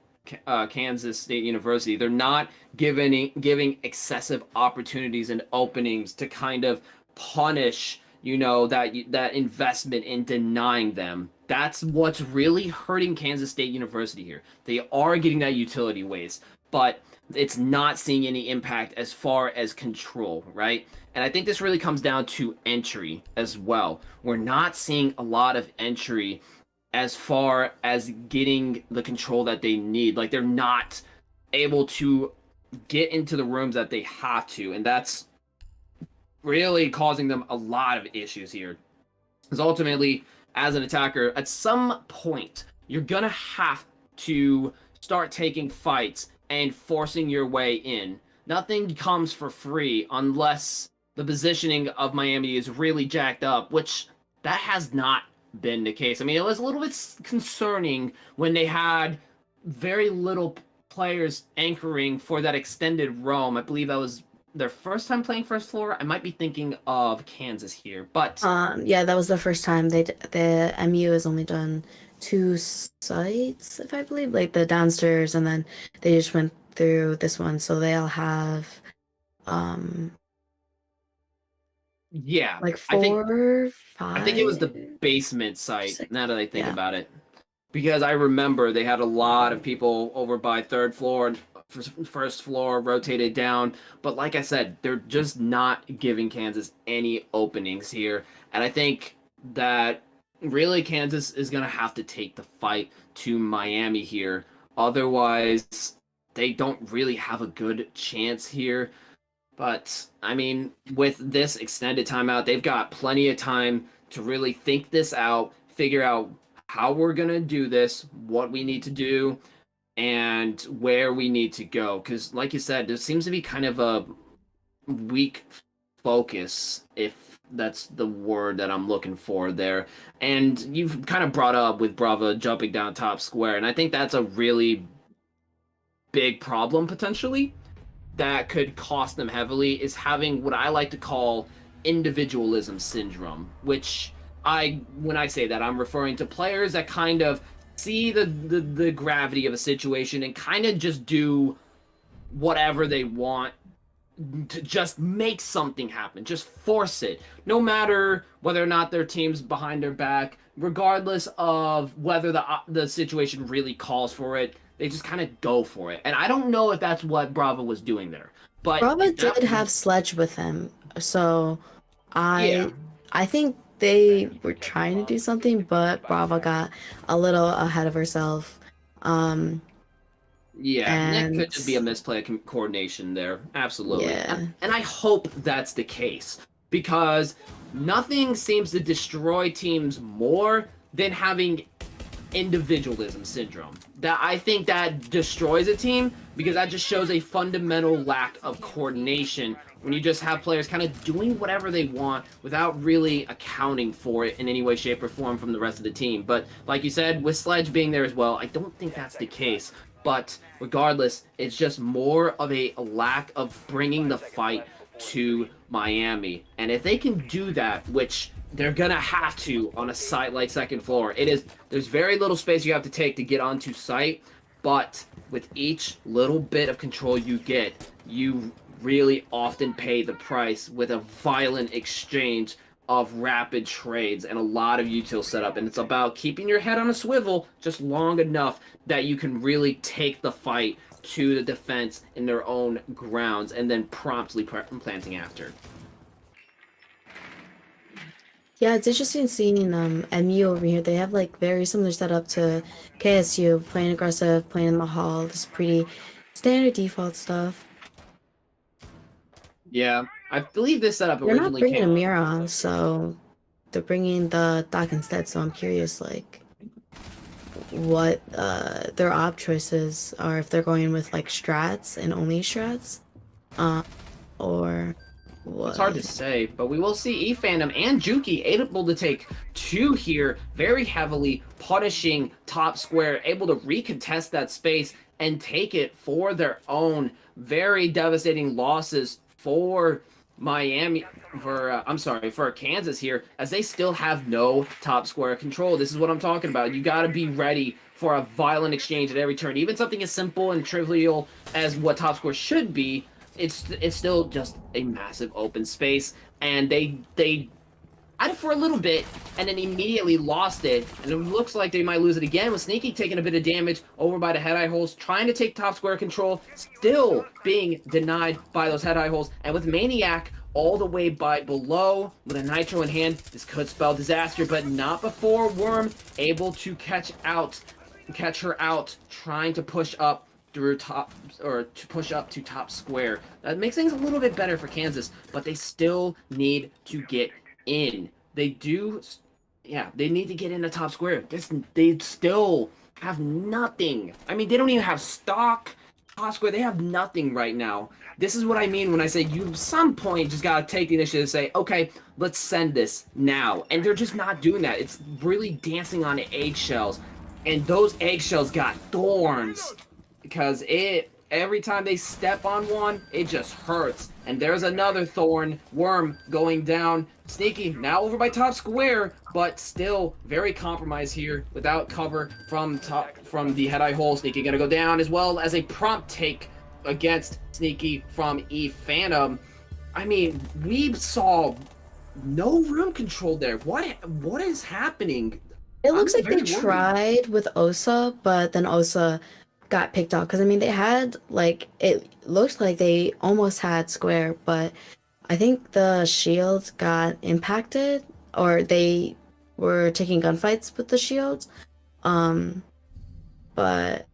Kansas State University. They're not giving excessive opportunities and openings to kind of punish, that investment in denying them. That's what's really hurting Kansas State University here. They are getting that utility waste, but it's not seeing any impact as far as control, right? And I think this really comes down to entry as well. We're not seeing a lot of entry as far as getting the control that they need. Like they're not able to get into the rooms that they have to, and that's really causing them a lot of issues here. Because ultimately, as an attacker, at some point, you're gonna have to start taking fights and forcing your way in. Nothing comes for free unless the positioning of Miami is really jacked up, which that has not been the case. I mean, it was a little bit concerning when they had very little players anchoring for that extended roam. I believe that was their first time playing first floor. I might be thinking of Kansas here, but Yeah, that was the first time the MU has only done two sites, if I believe, like the downstairs, and then they just went through this one, so they'll have um yeah, like I think four, I think it was the five, basement site. six. Now that I think Yeah. about it, because I remember they had a lot of people over by third floor first floor, rotated down. But like I said, they're just not giving Kansas any openings here. And I think that really Kansas is going to have to take the fight to Miami here. Otherwise, they don't really have a good chance here. But, I mean, with this extended timeout, they've got plenty of time to really think this out, figure out how we're going to do this, what we need to do, and where we need to go. Because, like you said, there seems to be kind of a weak focus, if that's the word that I'm looking for there. And you've kind of brought up with Brava jumping down top square, and I think that's a really big problem potentially that could cost them heavily, is having what I like to call individualism syndrome, which when I say that, I'm referring to players that kind of see the gravity of a situation and kind of just do whatever they want to just make something happen, just force it, no matter whether or not their team's behind their back, regardless of whether the situation really calls for it. They just kind of go for it. And I don't know if that's what Bravo was doing there. But Bravo did have Sledge with him, so Yeah. I think they were trying to do something, but Bravo got a little ahead of herself. Yeah, that could And just be a misplay of coordination there. Absolutely. yeah, And I hope that's the case, because nothing seems to destroy teams more than having individualism syndrome. That I think that destroys a team, because that just shows a fundamental lack of coordination when you just have players kind of doing whatever they want without really accounting for it in any way, shape, or form from the rest of the team. But like you said, with Sledge being there as well, I don't think that's the case. But regardless, it's just more of a lack of bringing the fight to Miami. And if they can do that, which they're gonna have to on a site like second floor, there's very little space you have to take to get onto site, but with each little bit of control you get, you really often pay the price with a violent exchange of rapid trades and a lot of util setup. And it's about keeping your head on a swivel just long enough that you can really take the fight to the defense in their own grounds and then promptly planting after. yeah, it's interesting seeing MU over here. They have like very similar setup to KSU, playing aggressive, playing in the hall. This pretty standard default stuff. Yeah, I believe this setup They're not originally bringing came. Amira, so they're bringing the Doc instead. So I'm curious, like, what their op choices are, if they're going with like strats and only strats, or what. It's hard to say, but we will see eFandom and Juki able to take two here very heavily, punishing top square, able to recontest that space and take it for their own. Very devastating losses for Miami, for Kansas here, as they still have no top square control. This is what I'm talking about. You got to be ready for a violent exchange at every turn. Even something as simple and trivial as what top score should be, it's still just a massive open space, and they had it for a little bit and then immediately lost it, and it looks like they might lose it again with Sneaky taking a bit of damage over by the head eye holes, trying to take top square control, still being denied by those head eye holes, and with Maniac all the way by below with a nitro in hand, this could spell disaster, but not before Worm able to catch her out, trying to push up through top, or to push up to top square. That makes things a little bit better for Kansas, but they still need to get in. They need to get into top square. They still have nothing. I mean, they don't even have stock. Top square, they have nothing right now. This is what I mean when I say you at some point just gotta take the initiative and say, okay, let's send this now. And they're just not doing that. It's really dancing on eggshells. And those eggshells got thorns, because every time they step on one, it just hurts. And there's another thorn. Worm going down. Sneaky now over by top square, but still very compromised here without cover from the head eye hole. Sneaky gonna go down, as well as a prompt take against Sneaky from eFandom. I mean, we saw no room control there. What is happening? It looks I'm like they very worried. tried with Osa, but then Osa got picked off. Because I mean, they had like it looked like they almost had square, but I think the shields got impacted, or they were taking gunfights with the shields. Um, but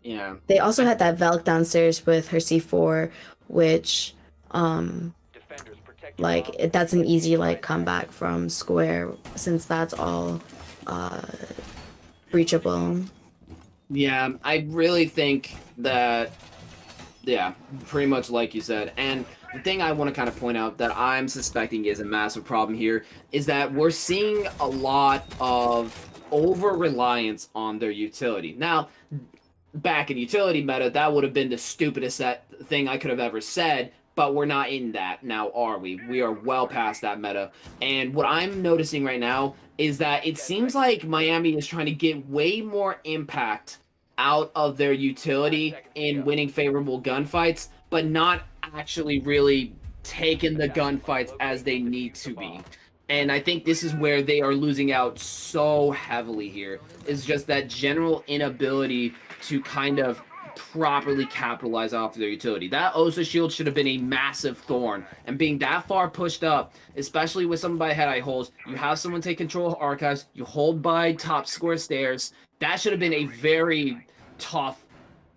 Yeah. they also had that Valk downstairs with her C4, which um Defenders, protect your like bombs. that's an easy like comeback from square since that's all uh breachable. Yeah, I really think that, yeah, pretty much like you said. And the thing I want to kind of point out that I'm suspecting is a massive problem here is that we're seeing a lot of over reliance on their utility. Now, back in utility meta, that would have been the stupidest thing I could have ever said, but we're not in that now, are we? We are well past that meta. And what I'm noticing right now is that it seems like Miami is trying to get way more impact out of their utility in winning favorable gunfights, but not actually really taking the gunfights as they need to be. And I think this is where they are losing out so heavily here, is just that general inability to kind of properly capitalize off their utility. That Osa shield should have been a massive thorn, and being that far pushed up, especially with some by head eye holes, you have someone take control of archives, you hold by top square stairs. That should have been a very tough,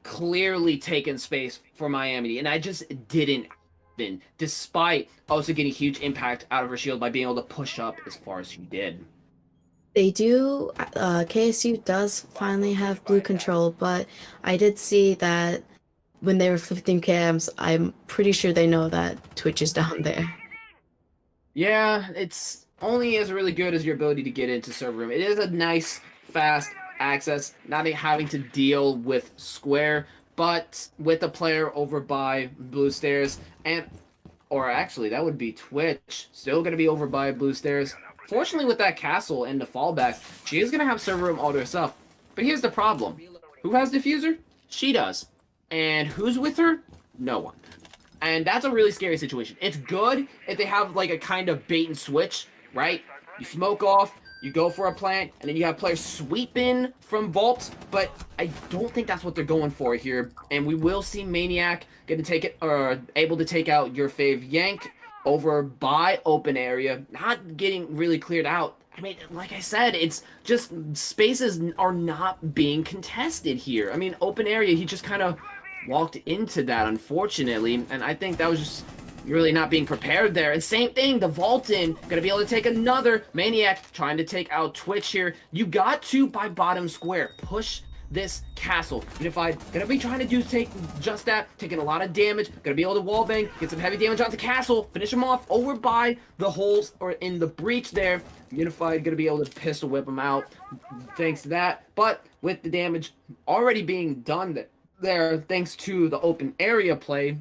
clearly taken space for Miami, and I just didn't happen, despite also getting huge impact out of her shield by being able to push up as far as she did. They do, KSU does finally have blue control, but I did see that when they were flipping cams, I'm pretty sure they know that Twitch is down there. Yeah, it's only as really good as your ability to get into server room. It is a nice, fast access, not having to deal with square, but with a player over by blue stairs, and or actually that would be Twitch, still going to be over by blue stairs. Fortunately, with that castle and the fallback, she is going to have server room all to herself. But here's the problem: who has diffuser? She does, and who's with her? No one. And that's a really scary situation. It's good if they have like a kind of bait and switch, right? You smoke off, you go for a plant, and then you have players sweep in from vault, but I don't think that's what they're going for here. And we will see Maniac gonna take it, or able to take out your fave Yank over by open area, not getting really cleared out. I mean, like I said, it's just spaces are not being contested here. I mean, open area, he just kind of walked into that, unfortunately, and I think that was just really not being prepared there. And same thing, the Vaultin gonna be able to take another Maniac trying to take out Twitch here. You got to, by bottom square, push this castle. Unified gonna be trying to do take just that, taking a lot of damage, gonna be able to wallbang, get some heavy damage on the castle, finish him off over by the holes or in the breach there. Unified gonna be able to pistol whip him out thanks to that, but with the damage already being done there thanks to the open area play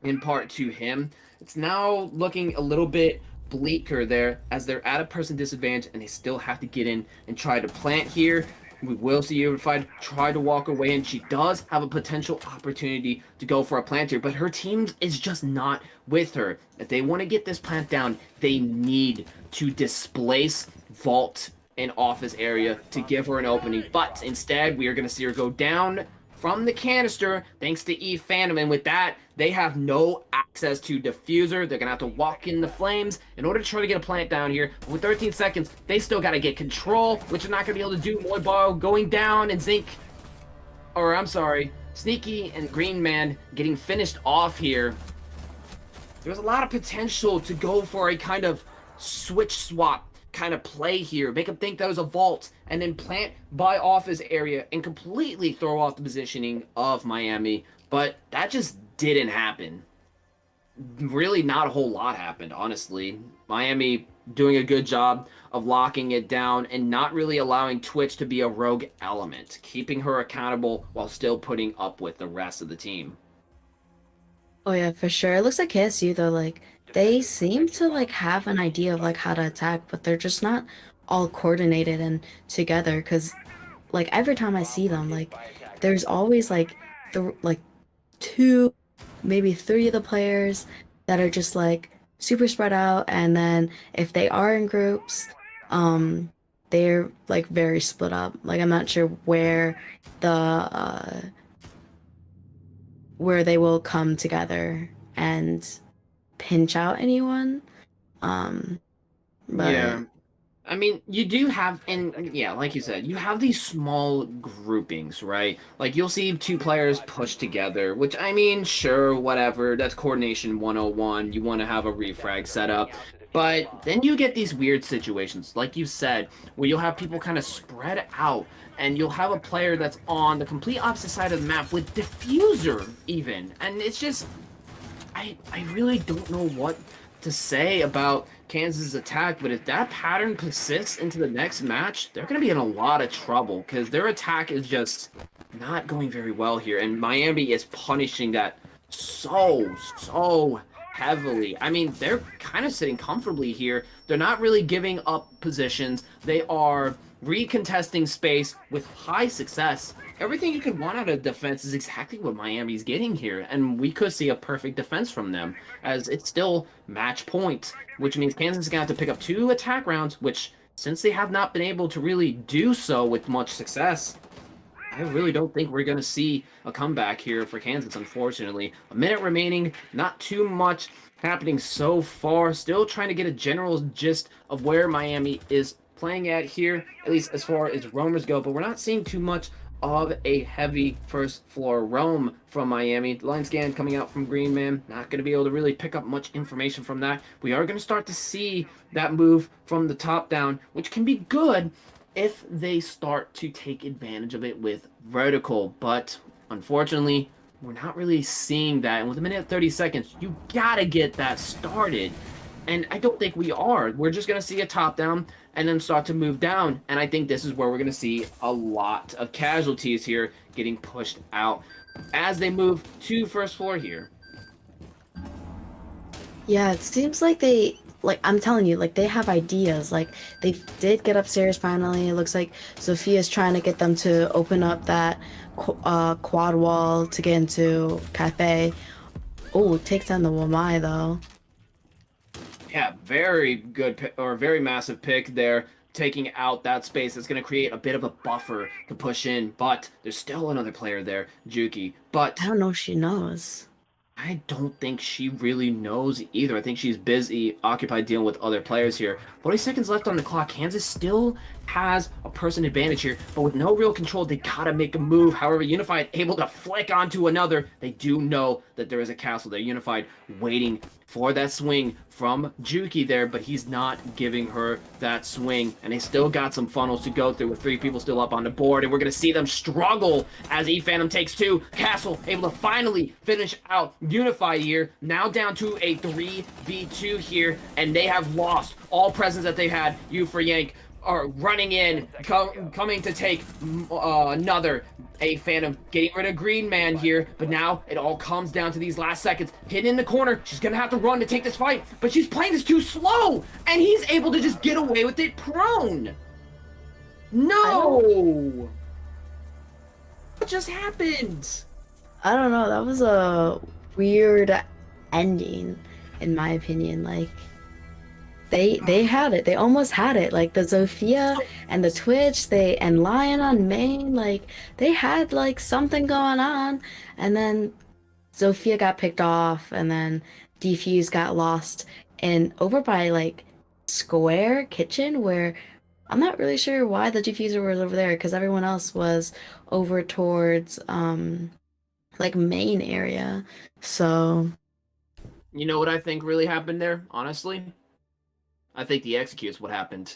in part to him, it's now looking a little bit bleaker there as they're at a person disadvantage and they still have to get in and try to plant here. We will see Unified try to walk away, and she does have a potential opportunity to go for a plant here, but her team is just not with her. If they want to get this plant down, they need to displace Vault and office area to give her an opening, but instead we are going to see her go down from the canister thanks to Eve Phantom, and with that they have no access to diffuser. They're gonna have to walk in the flames in order to try to get a plant down here. But with 13 seconds, they still gotta get control, which they're not gonna be able to do. Moibo going down, and Sneaky and Green Man getting finished off here. There's a lot of potential to go for a kind of switch swap kind of play here. Make them think that was a vault, and then plant by office area and completely throw off the positioning of Miami. But that just didn't happen. Really not a whole lot happened, honestly. Miami doing a good job of locking it down and not really allowing Twitch to be a rogue element, keeping her accountable while still putting up with the rest of the team. Oh yeah, for sure. It looks like KSU though, like they seem to like have an idea of like how to attack, but they're just not all coordinated and together. Because like every time I see them, like there's always like like two, maybe three of the players that are just like super spread out, and then if they are in groups, they're like very split up. Like I'm not sure where they will come together and pinch out anyone. Um, but Yeah. I mean, you do have, and yeah, like you said, you have these small groupings, right? Like you'll see two players push together, which I mean, sure, whatever. That's coordination 101. You want to have a refrag set up. But then you get these weird situations, like you said, where you'll have people kind of spread out, and you'll have a player that's on the complete opposite side of the map with diffuser, even. And it's just, I really don't know what to say about Kansas' attack, but if that pattern persists into the next match, they're going to be in a lot of trouble because their attack is just not going very well here, and Miami is punishing that so heavily. I mean, they're kind of sitting comfortably here. They're not really giving up positions. They are recontesting space with high success. Everything you could want out of defense is exactly what Miami's getting here, and we could see a perfect defense from them, as it's still match point, which means Kansas is going to have to pick up 2 attack rounds, which, since they have not been able to really do so with much success, I really don't think we're going to see a comeback here for Kansas, unfortunately. A minute remaining, not too much happening so far. Still trying to get a general gist of where Miami is playing at here, at least as far as roamers go, but we're not seeing too much of a heavy first floor roam from Miami. Line scan coming out from Green Man. Not going to be able to really pick up much information from that. We are going to start to see that move from the top down, which can be good if they start to take advantage of it with vertical. But unfortunately, we're not really seeing that. And with a minute and 30 seconds, you got to get that started. And I don't think we are. We're just going to see a top down and then start to move down. And I think this is where we're going to see a lot of casualties here getting pushed out as they move to first floor here. yeah, it seems like I'm telling you, like they have ideas. Like they did get upstairs finally. It looks like Sophia's trying to get them to open up that quad wall to get into cafe. Oh, takes down the Wamai though. Yeah, very good or very massive pick there, taking out that space. That's going to create a bit of a buffer to push in, but there's still another player there, Juki. I But don't know if she knows. I don't think she really knows either. I think she's busy, occupied dealing with other players here. 40 seconds left on the clock. Kansas still has a person advantage here, but with no real control, they gotta make a move. However, Unified able to flick onto another. They do know that there is a castle there. Unified waiting for that swing from Juki there, but he's not giving her that swing. And they still got some funnels to go through with 3 people still up on the board. And we're going to see them struggle as E-Phantom takes 2. Castle able to finally finish out Unified here. Now down to a 3v2 here. And they have lost all presence that they had. You for Yank are running in, coming to take another A-Phantom, getting rid of Green Man here, but now it all comes down to these last seconds. Hidden in the corner, she's gonna have to run to take this fight, but she's playing this too slow, and he's able to just get away with it prone. No! What just happened? I don't know. That was a weird ending, in my opinion. Like they had it. They almost had it. Like the Zofia and the Twitch, and Lion on main, like they had like something going on, and then Zofia got picked off, and then Defuse got lost, and over by like Square Kitchen, where I'm not really sure why the diffuser was over there, because everyone else was over towards like main area. So You know what I think really happened there, honestly? I think the execute's what happened.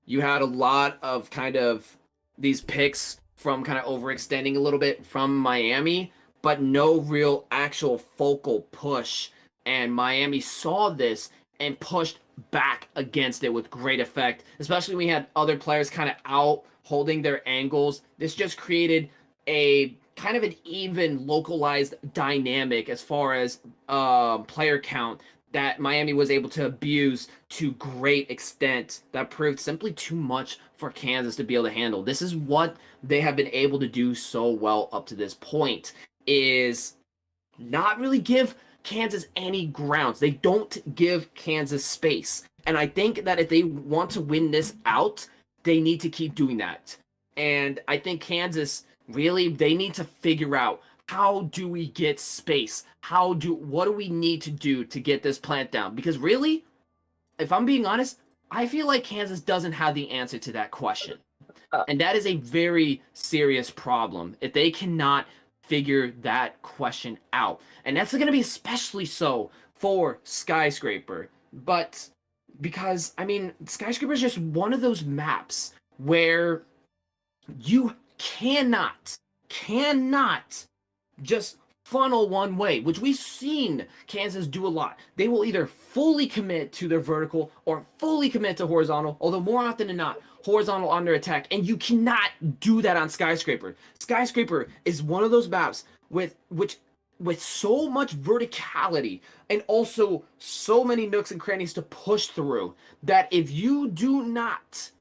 You had a lot of kind of these picks from kind of overextending a little bit from Miami, but no real actual focal push. And Miami saw this and pushed back against it with great effect, especially when we had other players kind of out holding their angles. This just created a kind of an even localized dynamic as far as player count that Miami was able to abuse to great extent. That proved simply too much for Kansas to be able to handle. This is what they have been able to do so well up to this point, is not really give Kansas any grounds. They don't give Kansas space. And I think that if they want to win this out, they need to keep doing that. And I think Kansas really, they need to figure out, how do we get space? What do we need to do to get this plant down? Because really, if I'm being honest, I feel like Kansas doesn't have the answer to that question. And that is a very serious problem if they cannot figure that question out. And that's going to be especially so for Skyscraper. But because, I mean, Skyscraper is just one of those maps where you cannot just funnel one way, which we've seen Kansas do a lot. They will either fully commit to their vertical or fully commit to horizontal, although more often than not, horizontal under attack, and you cannot do that on Skyscraper. Skyscraper is one of those maps with so much verticality and also so many nooks and crannies to push through that if you do not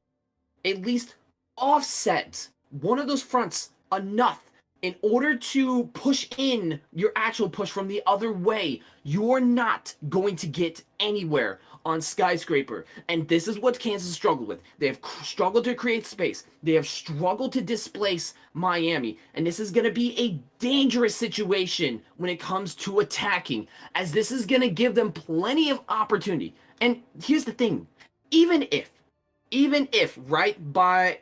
at least offset one of those fronts enough in order to push in your actual push from the other way, you're not going to get anywhere on Skyscraper. And this is what Kansas struggled with. They have struggled to create space. They have struggled to displace Miami. And this is going to be a dangerous situation when it comes to attacking, as this is going to give them plenty of opportunity. And here's the thing. Even if, right, by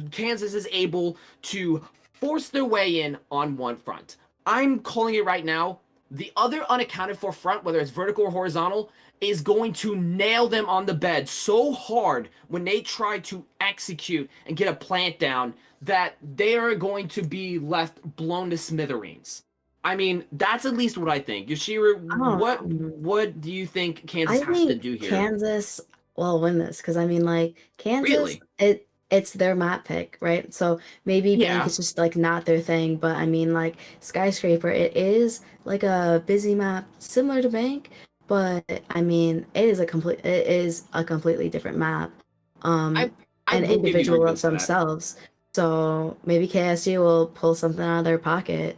Kansas is able to force their way in on one front, I'm calling it right now, the other unaccounted for front, whether it's vertical or horizontal, is going to nail them on the bed so hard when they try to execute and get a plant down that they are going to be left blown to smithereens. I mean, that's at least what I think. Yoshiro, what do you think Kansas has to do here? Kansas will win this because I mean, like Kansas, Really? it's their map pick, right? So maybe Bank is just like not their thing, but I mean, like Skyscraper, it is like a busy map similar to Bank, but I mean, it is a completely different map, I and will give you individual arguments of for that. themselves. So maybe KSU will pull something out of their pocket.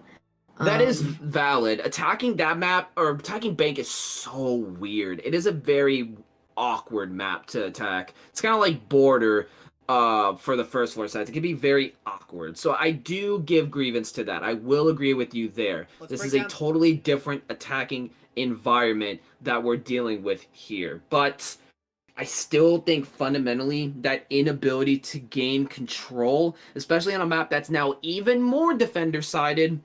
That is valid. Attacking that map or attacking Bank is so weird. It is a very awkward map to attack. It's kind of like Border for the first floor sides. It can be very awkward. So I do give grievance to that. I will agree with you there. This is a totally different attacking environment that we're dealing with here. But I still think fundamentally that inability to gain control, especially on a map that's now even more defender-sided,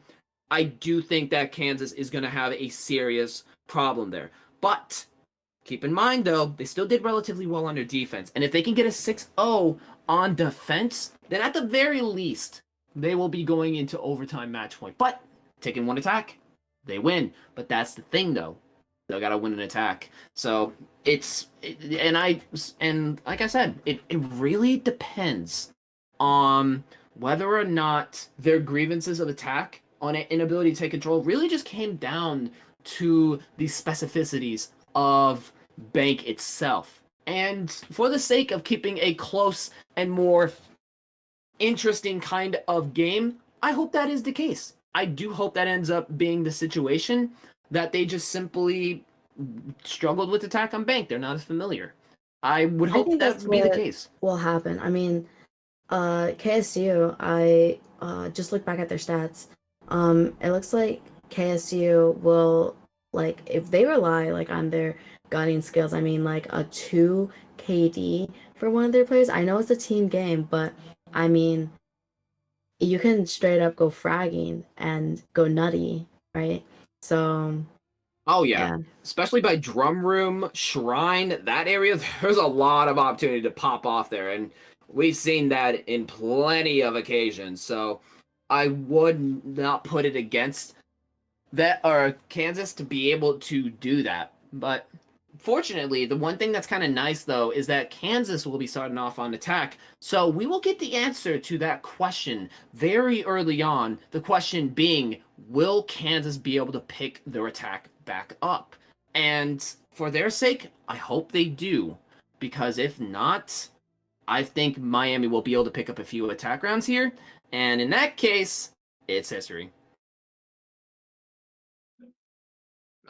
I do think that Kansas is going to have a serious problem there. But keep in mind, though, they still did relatively well on their defense. And if they can get a 6-0 on defense, then at the very least, they will be going into overtime match point. But taking one attack, they win. But that's the thing, though. They got to win an attack. So and like I said, it really depends on whether or not their grievances of attack on an inability to take control really just came down to the specificities of Bank itself. And for the sake of keeping a close and more interesting kind of game, I hope that is the case. I do hope that ends up being the situation, that they just simply struggled with attack on Bank. They're not as familiar. I would hope that would be the case. Will happen. I mean, KSU, I just looked back at their stats. It looks like KSU will, like, if they rely like on their gunning skills, I mean, like a 2 KD for one of their players. I know it's a team game, but I mean, you can straight up go fragging and go nutty, right? So oh yeah. Especially by Drum Room, Shrine, that area, there's a lot of opportunity to pop off there, and we've seen that in plenty of occasions. So I would not put it against that or Kansas to be able to do that. But fortunately, the one thing that's kind of nice though is that Kansas will be starting off on attack. So we will get the answer to that question very early on. The question being, will Kansas be able to pick their attack back up? And for their sake, I hope they do, because if not, I think Miami will be able to pick up a few attack rounds here. And in that case, it's history.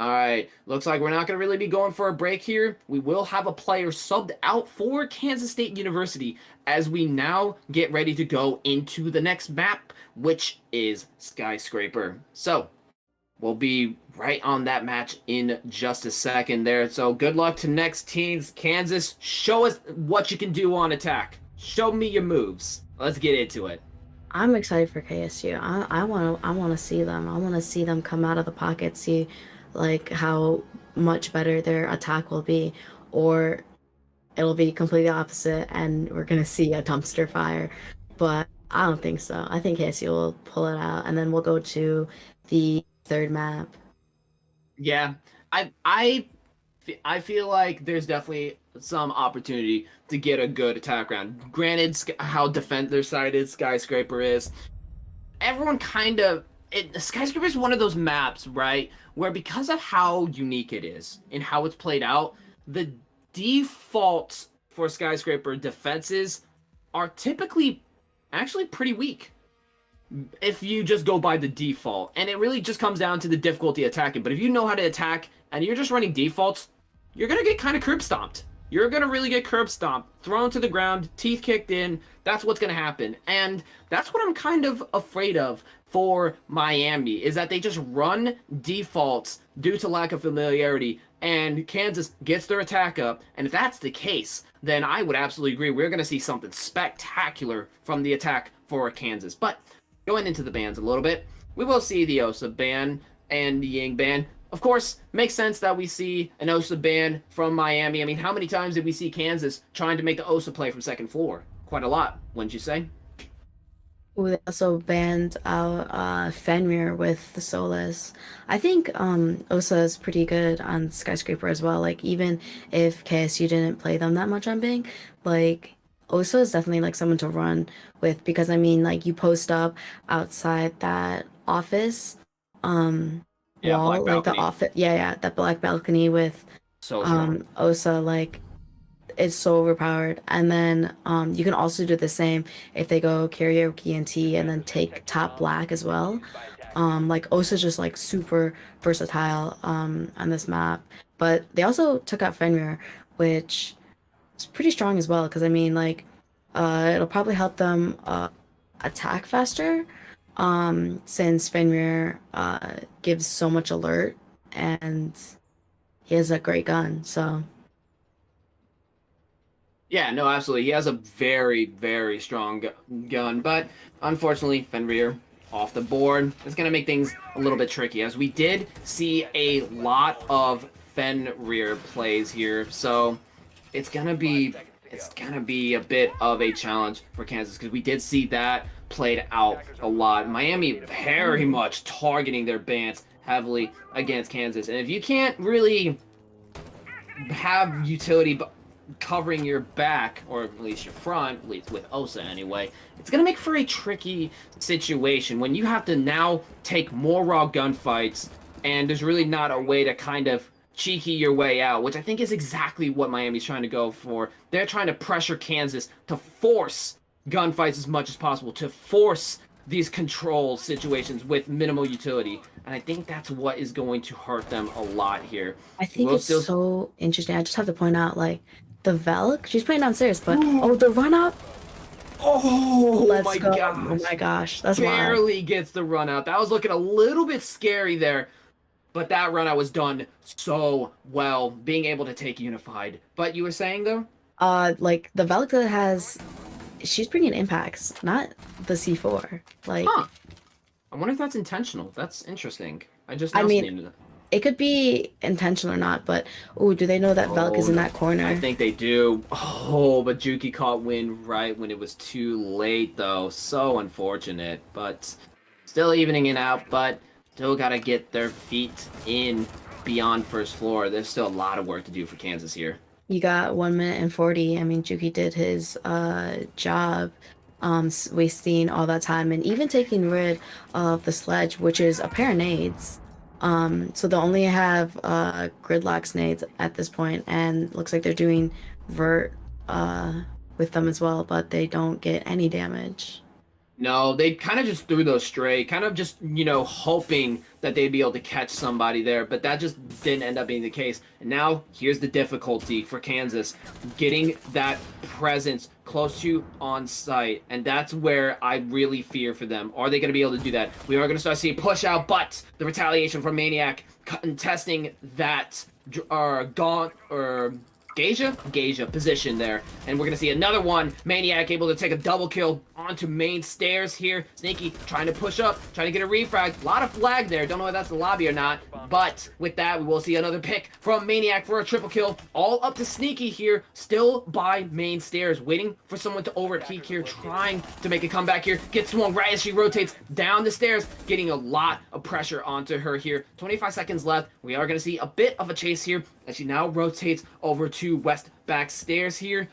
All right, looks like we're not going to really be going for a break here. We will have a player subbed out for Kansas State University as we now get ready to go into the next map, which is Skyscraper. So, we'll be right on that match in just a second there. So, good luck to next teams. Kansas, show us what you can do on attack. Show me your moves. Let's get into it. I'm excited for KSU. I want to see them. I want to see them come out of the pocket, see like how much better their attack will be, or it'll be completely opposite and we're gonna see a dumpster fire. But I don't think so. I think KSU will pull it out, and then we'll go to the third map. Yeah, I feel like there's definitely some opportunity to get a good attack round. Granted, how defender sided Skyscraper is, everyone kind of Skyscraper is one of those maps, right, where because of how unique it is and how it's played out, the defaults for Skyscraper defenses are typically actually pretty weak if you just go by the default. And it really just comes down to the difficulty attacking. But if you know how to attack and you're just running defaults, you're going to get kind of curb stomped. You're going to really get curb stomped, thrown to the ground, teeth kicked in. That's what's going to happen. And that's what I'm kind of afraid of for Miami, is that they just run defaults due to lack of familiarity, and Kansas gets their attack up. And if that's the case, then I would absolutely agree. We're going to see something spectacular from the attack for Kansas. But going into the bans a little bit, we will see the Osa ban and the Ying ban. Of course, makes sense that we see an Osa ban from Miami. I mean, how many times did we see Kansas trying to make the Osa play from second floor? Quite a lot, wouldn't you say? Ooh, they also banned out Fenrir with the Solus. I think Osa is pretty good on Skyscraper as well. Like, even if KSU didn't play them that much on Bing, like Osa is definitely like someone to run with, because I mean, like, you post up outside that office Yeah, wall, black like the balcony. office, yeah, that black balcony with So strong. Osa, like, it's so overpowered. And then you can also do the same if they go karaoke and T and then take top black as well. Like, Osa's just like super versatile on this map. But they also took out Fenrir, which is pretty strong as well, because I mean, like, it'll probably help them attack faster, since Fenrir gives so much alert, and he has a great gun. So Yeah, no, absolutely. He has a very, very strong gun, but unfortunately, Fenrir off the board. It's going to make things a little bit tricky, as we did see a lot of Fenrir plays here, so it's gonna be a bit of a challenge for Kansas, because we did see that played out a lot. Miami very much targeting their bans heavily against Kansas, and if you can't really have utility covering your back, or at least your front, at least with Osa anyway, it's going to make for a tricky situation when you have to now take more raw gunfights, and there's really not a way to kind of cheeky your way out, which I think is exactly what Miami's trying to go for. They're trying to pressure Kansas to force gunfights as much as possible, to force these control situations with minimal utility, and I think that's what is going to hurt them a lot here. I think We'll it's still so interesting. I just have to point out, like, the Velk, she's playing downstairs, but oh, the run up. Oh Let's my go. gosh. Oh my gosh, that's wild. Barely gets the run out. That was looking a little bit scary there, but that run out was done so well, being able to take Unified. But you were saying, though? Like, the Velk that has, she's bringing impacts, not the C4. Like, Huh. I wonder if that's intentional. That's interesting. I just I now mean, seen it. it could be intentional or not, but oh, do they know that Velk is in that corner? I think they do. Oh, but Juki caught wind right when it was too late, though. So unfortunate. But still evening it out, but still got to get their feet in beyond first floor. There's still a lot of work to do for Kansas here. You got 1 minute and 40. I mean, Juki did his job, wasting all that time and even taking rid of the sledge, which is a pair of nades. So they only have gridlock nades at this point, and looks like they're doing vert with them as well, but they don't get any damage. No, they kind of just threw those straight, kind of just, hoping that they'd be able to catch somebody there, but that just didn't end up being the case. And now here's the difficulty for Kansas, getting that presence close to on site, and that's where I really fear for them. Are they going to be able to do that? We are going to start seeing push out, but the retaliation from Maniac contesting that gaunt or Geisha position there. And we're going to see another one. Maniac able to take a double kill onto main stairs here. Sneaky trying to push up, trying to get a refrag. A lot of flag there. Don't know if that's the lobby or not. But with that, we will see another pick from Maniac for a triple kill. All up to Sneaky here. Still by main stairs. Waiting for someone to overpeak here. Trying to make a comeback here. Gets swung right as she rotates down the stairs. Getting a lot of pressure onto her here. 25 seconds left. We are going to see a bit of a chase here as she now rotates over to west back stairs here.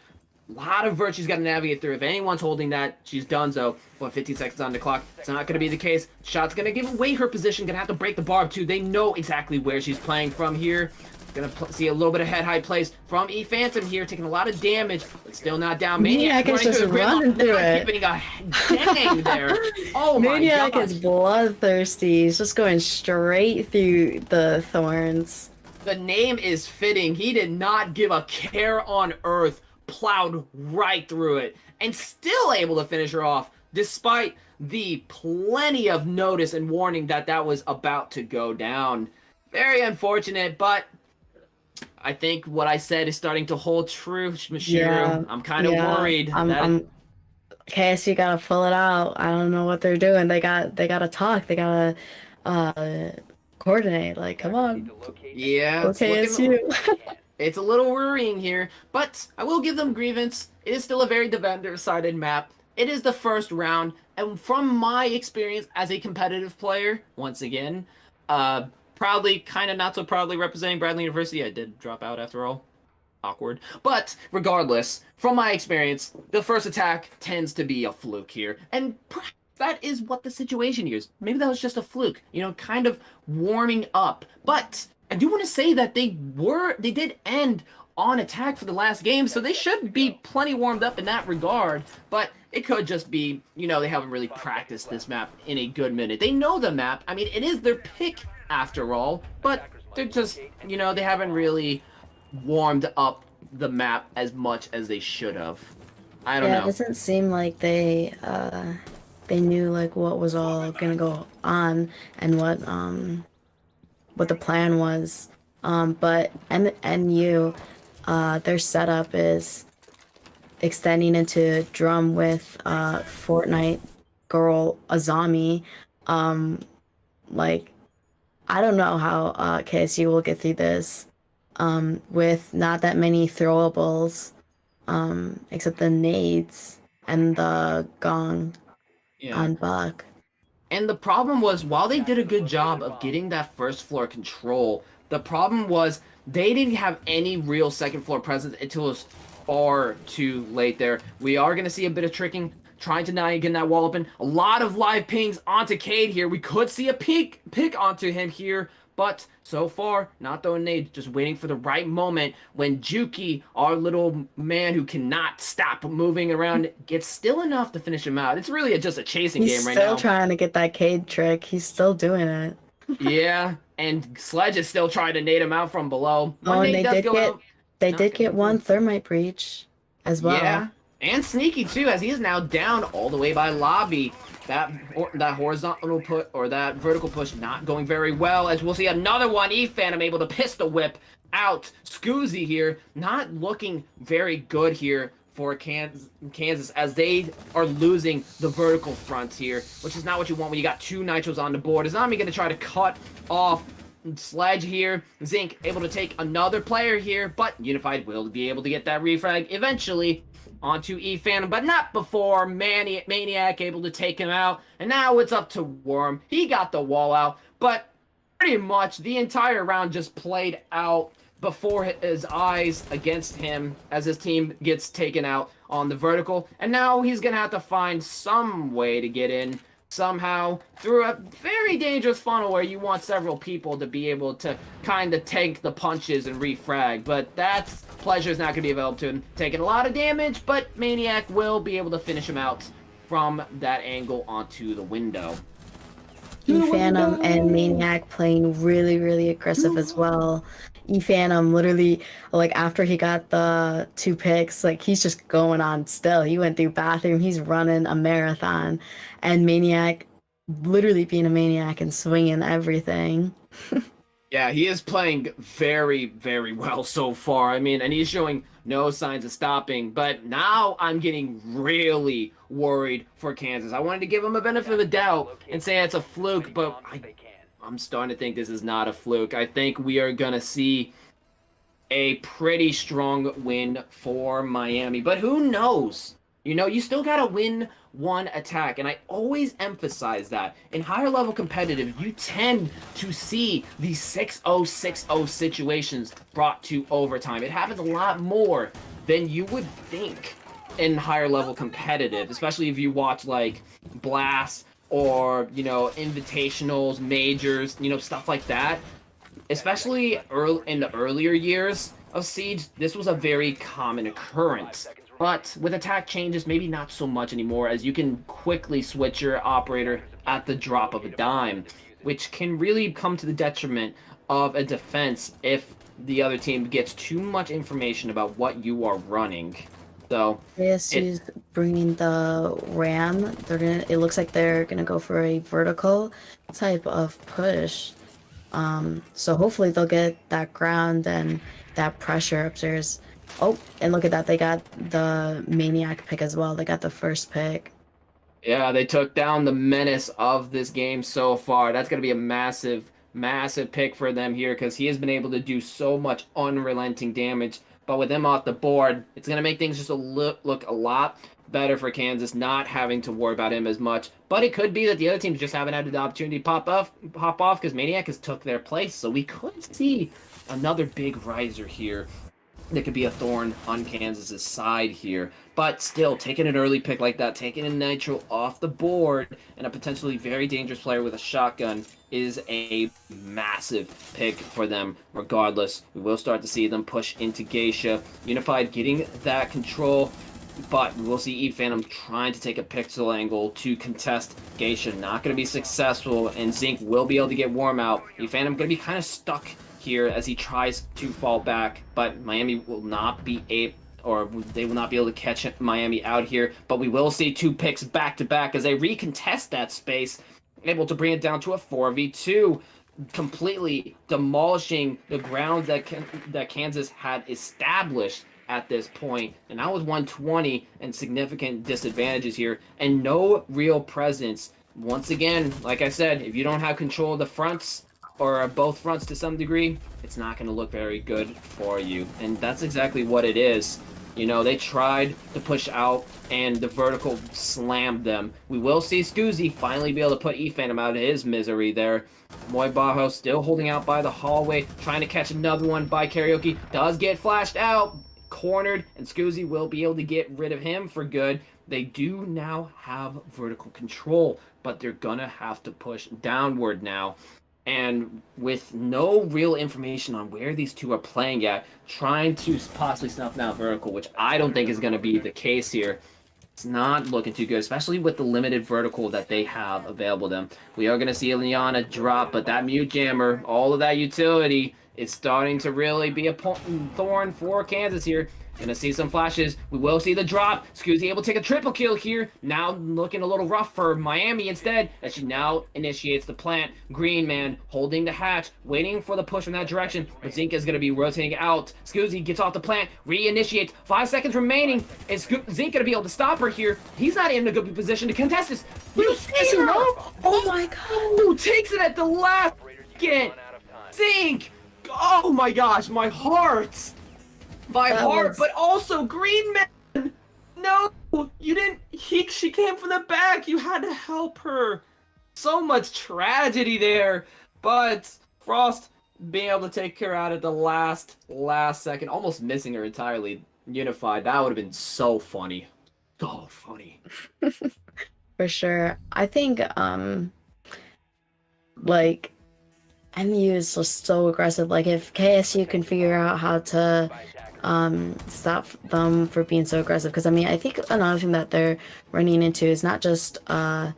A lot of vert she's got to navigate through. If anyone's holding that, she's done so. 15 seconds on the clock. It's not going to be the case. Shot's going to give away her position. Going to have to break the barb too. They know exactly where she's playing from here. Going to see a little bit of head high plays from E Phantom here, taking a lot of damage, but still not down. Maniac is just running through it. Keeping a dang there. Oh my god. Maniac is bloodthirsty. He's just going straight through the thorns. The name is fitting. He did not give a care on earth. Plowed right through it and still able to finish her off despite the plenty of notice and warning that that was about to go down. Very unfortunate, but I think what I said is starting to hold true, Mashiru. Yeah, I'm kind of worried. KSU gotta pull it out. I don't know what they're doing. They gotta talk. They gotta coordinate. Like, come on. Yeah, KSU. It's a little worrying here, but I will give them grievance. It is still a very defender-sided map. It is the first round, and from my experience as a competitive player, once again, proudly, kind of not so proudly representing Bradley University. I did drop out after all. Awkward. But regardless, from my experience, the first attack tends to be a fluke here, and perhaps that is what the situation here is. Maybe that was just a fluke, kind of warming up, but I do want to say that they did end on attack for the last game, so they should be plenty warmed up in that regard, but it could just be, they haven't really practiced this map in a good minute. They know the map. I mean, it is their pick after all, but they're just, they haven't really warmed up the map as much as they should have. I don't know. It doesn't seem like they knew like what was all gonna go on and what the plan was, but NU, their setup is extending into drum with Fortnite girl Azami. Like, I don't know how KSU will get through this with not that many throwables, except the nades and the gong on Buck. And the problem was, while they did a good job of getting that first floor control, the problem was they didn't have any real second floor presence until it was far too late there. We are going to see a bit of tricking, trying to not get that wall open. A lot of live pings onto Cade here. We could see a pick onto him here, but so far, not throwing nade, just waiting for the right moment when Juki, our little man who cannot stop moving around, gets still enough to finish him out. It's really just a chasing game right now. He's still trying to get that Cade trick. He's still doing it. Yeah, and Sledge is still trying to nade him out from below. Oh, and they did get one thermite breach as well. Yeah, and Sneaky too, as he is now down all the way by lobby. That horizontal push or that vertical push not going very well, as we'll see another one. E-Phantom able to pistol whip out Scoozy here, not looking very good here for Kansas as they are losing the vertical front here, which is not what you want when you got two nitros on the board. Izami going to try to cut off Sledge here. Zinc able to take another player here, but Unified will be able to get that refrag eventually onto E-Phantom, but not before Maniac able to take him out. And now it's up to Worm. He got the wall out, but pretty much the entire round just played out before his eyes against him as his team gets taken out on the vertical. And now he's going to have to find some way to get in somehow through a very dangerous funnel where you want several people to be able to kind of tank the punches and refrag, but that's pleasure's not going to be available to him. Taking a lot of damage, but Maniac will be able to finish him out from that angle onto the window. Phantom and Maniac playing really, really aggressive as well. Phantom literally, like after he got the 2 picks, like he's just going on still. He went through bathroom, he's running a marathon, and Maniac literally being a maniac and swinging everything. Yeah, he is playing very, very well so far. I mean, and he's showing no signs of stopping. But now I'm getting really worried for Kansas. I wanted to give him a benefit of the doubt and say it's a fluke, but I'm starting to think this is not a fluke. I think we are going to see a pretty strong win for Miami. But who knows? You know, you still got to win one attack. And I always emphasize that. In higher level competitive, you tend to see these 6-0, 6-0 situations brought to overtime. It happens a lot more than you would think in higher level competitive, especially if you watch like Blast or, you know, invitationals, majors, you know, stuff like that. Especially in the earlier years of Siege, this was a very common occurrence. But with attack changes, maybe not so much anymore, as you can quickly switch your operator at the drop of a dime, which can really come to the detriment of a defense if the other team gets too much information about what you are running. So ASU's bringing the Ram. It looks like they're gonna go for a vertical type of push. So hopefully they'll get that ground and that pressure upstairs. Oh, and look at that. They got the Maniac pick as well. They got the first pick. yeah, they took down the menace of this game so far. That's going to be a massive, massive pick for them here because he has been able to do so much unrelenting damage. But with him off the board, it's going to make things just look a lot better for Kansas, not having to worry about him as much. But it could be that the other teams just haven't had the opportunity to pop off because Maniac has took their place. So we could see another big riser here that could be a thorn on Kansas's side here. But still, taking an early pick like that, taking a Nitro off the board, and a potentially very dangerous player with a shotgun is a massive pick for them regardless. We will start to see them push into Geisha. Unified getting that control, but we will see Eve Phantom trying to take a pixel angle to contest Geisha. Not going to be successful, and Zinc will be able to get warm out. Eve Phantom going to be kind of stuck here as he tries to fall back, but Miami will not be able, or they will not be able to catch Miami out here. But we will see 2 picks back to back as they recontest that space, able to bring it down to a 4v2, completely demolishing the ground that Kansas had established at this point. And that was 120 and significant disadvantages here, and no real presence. Once again, like I said, if you don't have control of the fronts, or both fronts to some degree, it's not going to look very good for you. And that's exactly what it is. You know, they tried to push out, and the vertical slammed them. We will see Scoozy finally be able to put E-Phantom out of his misery there. Moy Bajo still holding out by the hallway, trying to catch another one by Karaoke. Does get flashed out, cornered, and Scoozy will be able to get rid of him for good. They do now have vertical control, but they're going to have to push downward now. And with no real information on where these two are playing at, trying to possibly snuff down vertical, which I don't think is going to be the case here. It's not looking too good, especially with the limited vertical that they have available to them. We are going to see Liana drop, but that mute jammer, all of that utility, is starting to really be a thorn for Kansas here. Gonna see some flashes. We will see the drop. Scoozy able to take a triple kill here. Now looking a little rough for Miami instead, as she now initiates the plant. Green Man holding the hatch, waiting for the push in that direction. But Zink is gonna be rotating out. Scoozy gets off the plant, reinitiates. 5 seconds remaining. Is Zink gonna be able to stop her here? He's not in a good position to contest this. You see her? Oh my god! Who takes it at the last second? Zink! Oh my gosh, my heart! My heart, but also Green Man! No! You didn't... She came from the back! You had to help her! So much tragedy there! But Frost being able to take her out at the last second, almost missing her entirely. Unified, that would have been so funny. So funny. For sure. I think, like, MU is just so aggressive. Like if KSU can figure out how to stop them for being so aggressive, because I mean I think another thing that they're running into is not just the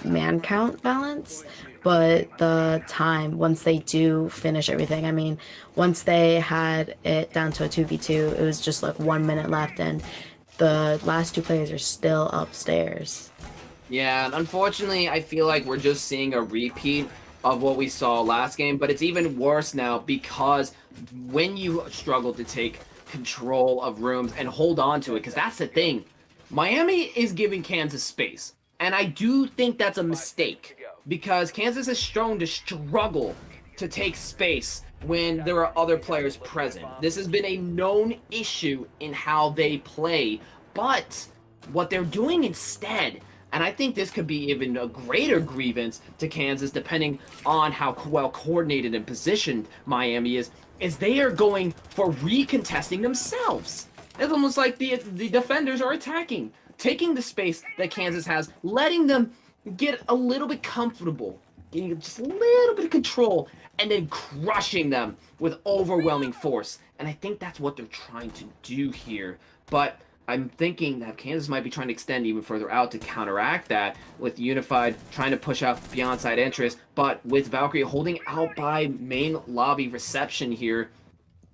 man count balance, but the time once they do finish everything. I mean, once they had it down to a 2v2, it was just like 1 minute left, and the last two players are still upstairs. Yeah, and unfortunately, I feel like we're just seeing a repeat of what we saw last game, but it's even worse now because when you struggle to take control of rooms and hold on to it, because that's the thing, Miami is giving Kansas space, and I do think that's a mistake because Kansas has shown to struggle to take space when there are other players present. This has been a known issue in how they play, but what they're doing instead, and I think this could be even a greater grievance to Kansas, depending on how well coordinated and positioned Miami is they are going for recontesting themselves. It's almost like the defenders are attacking, taking the space that Kansas has, letting them get a little bit comfortable, getting just a little bit of control, and then crushing them with overwhelming force. And I think that's what they're trying to do here. But I'm thinking that Kansas might be trying to extend even further out to counteract that, with Unified trying to push out beyond side entrance, but with Valkyrie holding out by main lobby reception here,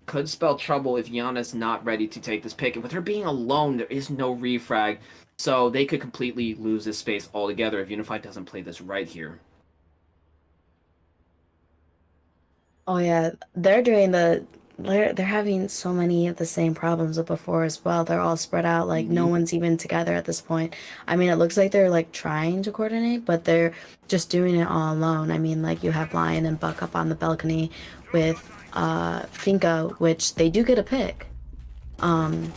could spell trouble if Yana's not ready to take this pick. And with her being alone, there is no refrag, so they could completely lose this space altogether if Unified doesn't play this right here. Oh yeah, they're having so many of the same problems as before as well. They're all spread out, like no one's even together at this point. I mean, it looks like they're like trying to coordinate, but they're just doing it all alone. I mean, like you have Lion and Buck up on the balcony with Finka, which they do get a pick. Um,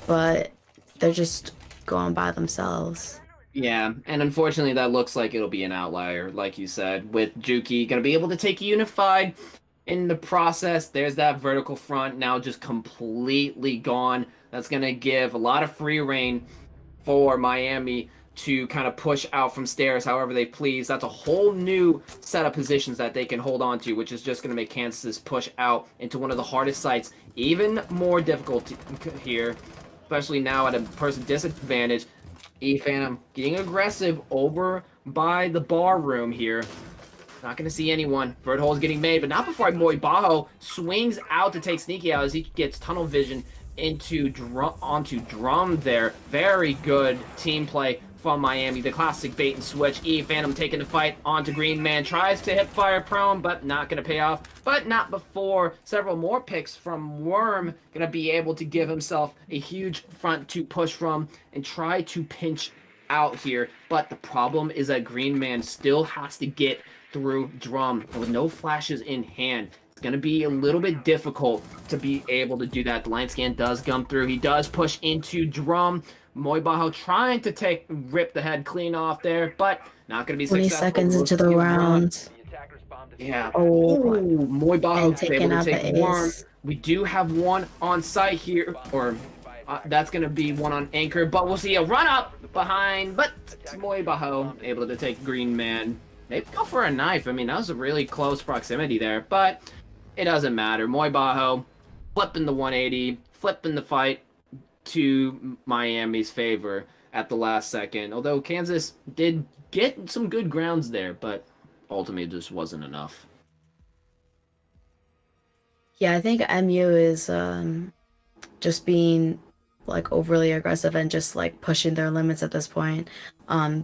but they're just going by themselves. Yeah, and unfortunately that looks like it'll be an outlier, like you said, with Juki gonna be able to take Unified in the process. There's that vertical front now just completely gone. That's gonna give a lot of free reign for Miami to kind of push out from stairs however they please. That's a whole new set of positions that they can hold on to, which is just going to make Kansas push out into one of the hardest sites even more difficult here, especially now at a person disadvantage. Phantom getting aggressive over by the bar room here. Not going to see anyone. Vert hole is getting made, but not before Moy Bajo swings out to take Sneaky out as he gets tunnel vision onto drum there. Very good team play from Miami. The classic bait and switch. Phantom taking the fight onto Green Man. Tries to hip fire prone, but not going to pay off. But not before several more picks from Worm. Going to be able to give himself a huge front to push from and try to pinch out here. But the problem is that Green Man still has to get through drum, and with no flashes in hand, it's going to be a little bit difficult to be able to do that. The line scan does come through. He does push into drum. Moibaho trying to rip the head clean off there, but not going to be 20 successful. seconds into the round. Yeah. Oh, Moibaho and taking able to out take the Worm. ace. We do have one on site here, or that's going to be one on anchor, but we'll see a run up behind, but Moibaho able to take Green Man. Maybe go for a knife. I mean, that was a really close proximity there, but it doesn't matter. Moibaho flipping the 180, flipping the fight to Miami's favor at the last second. Although Kansas did get some good grounds there, but ultimately it just wasn't enough. Yeah, I think MU is just being like overly aggressive and just like pushing their limits at this point,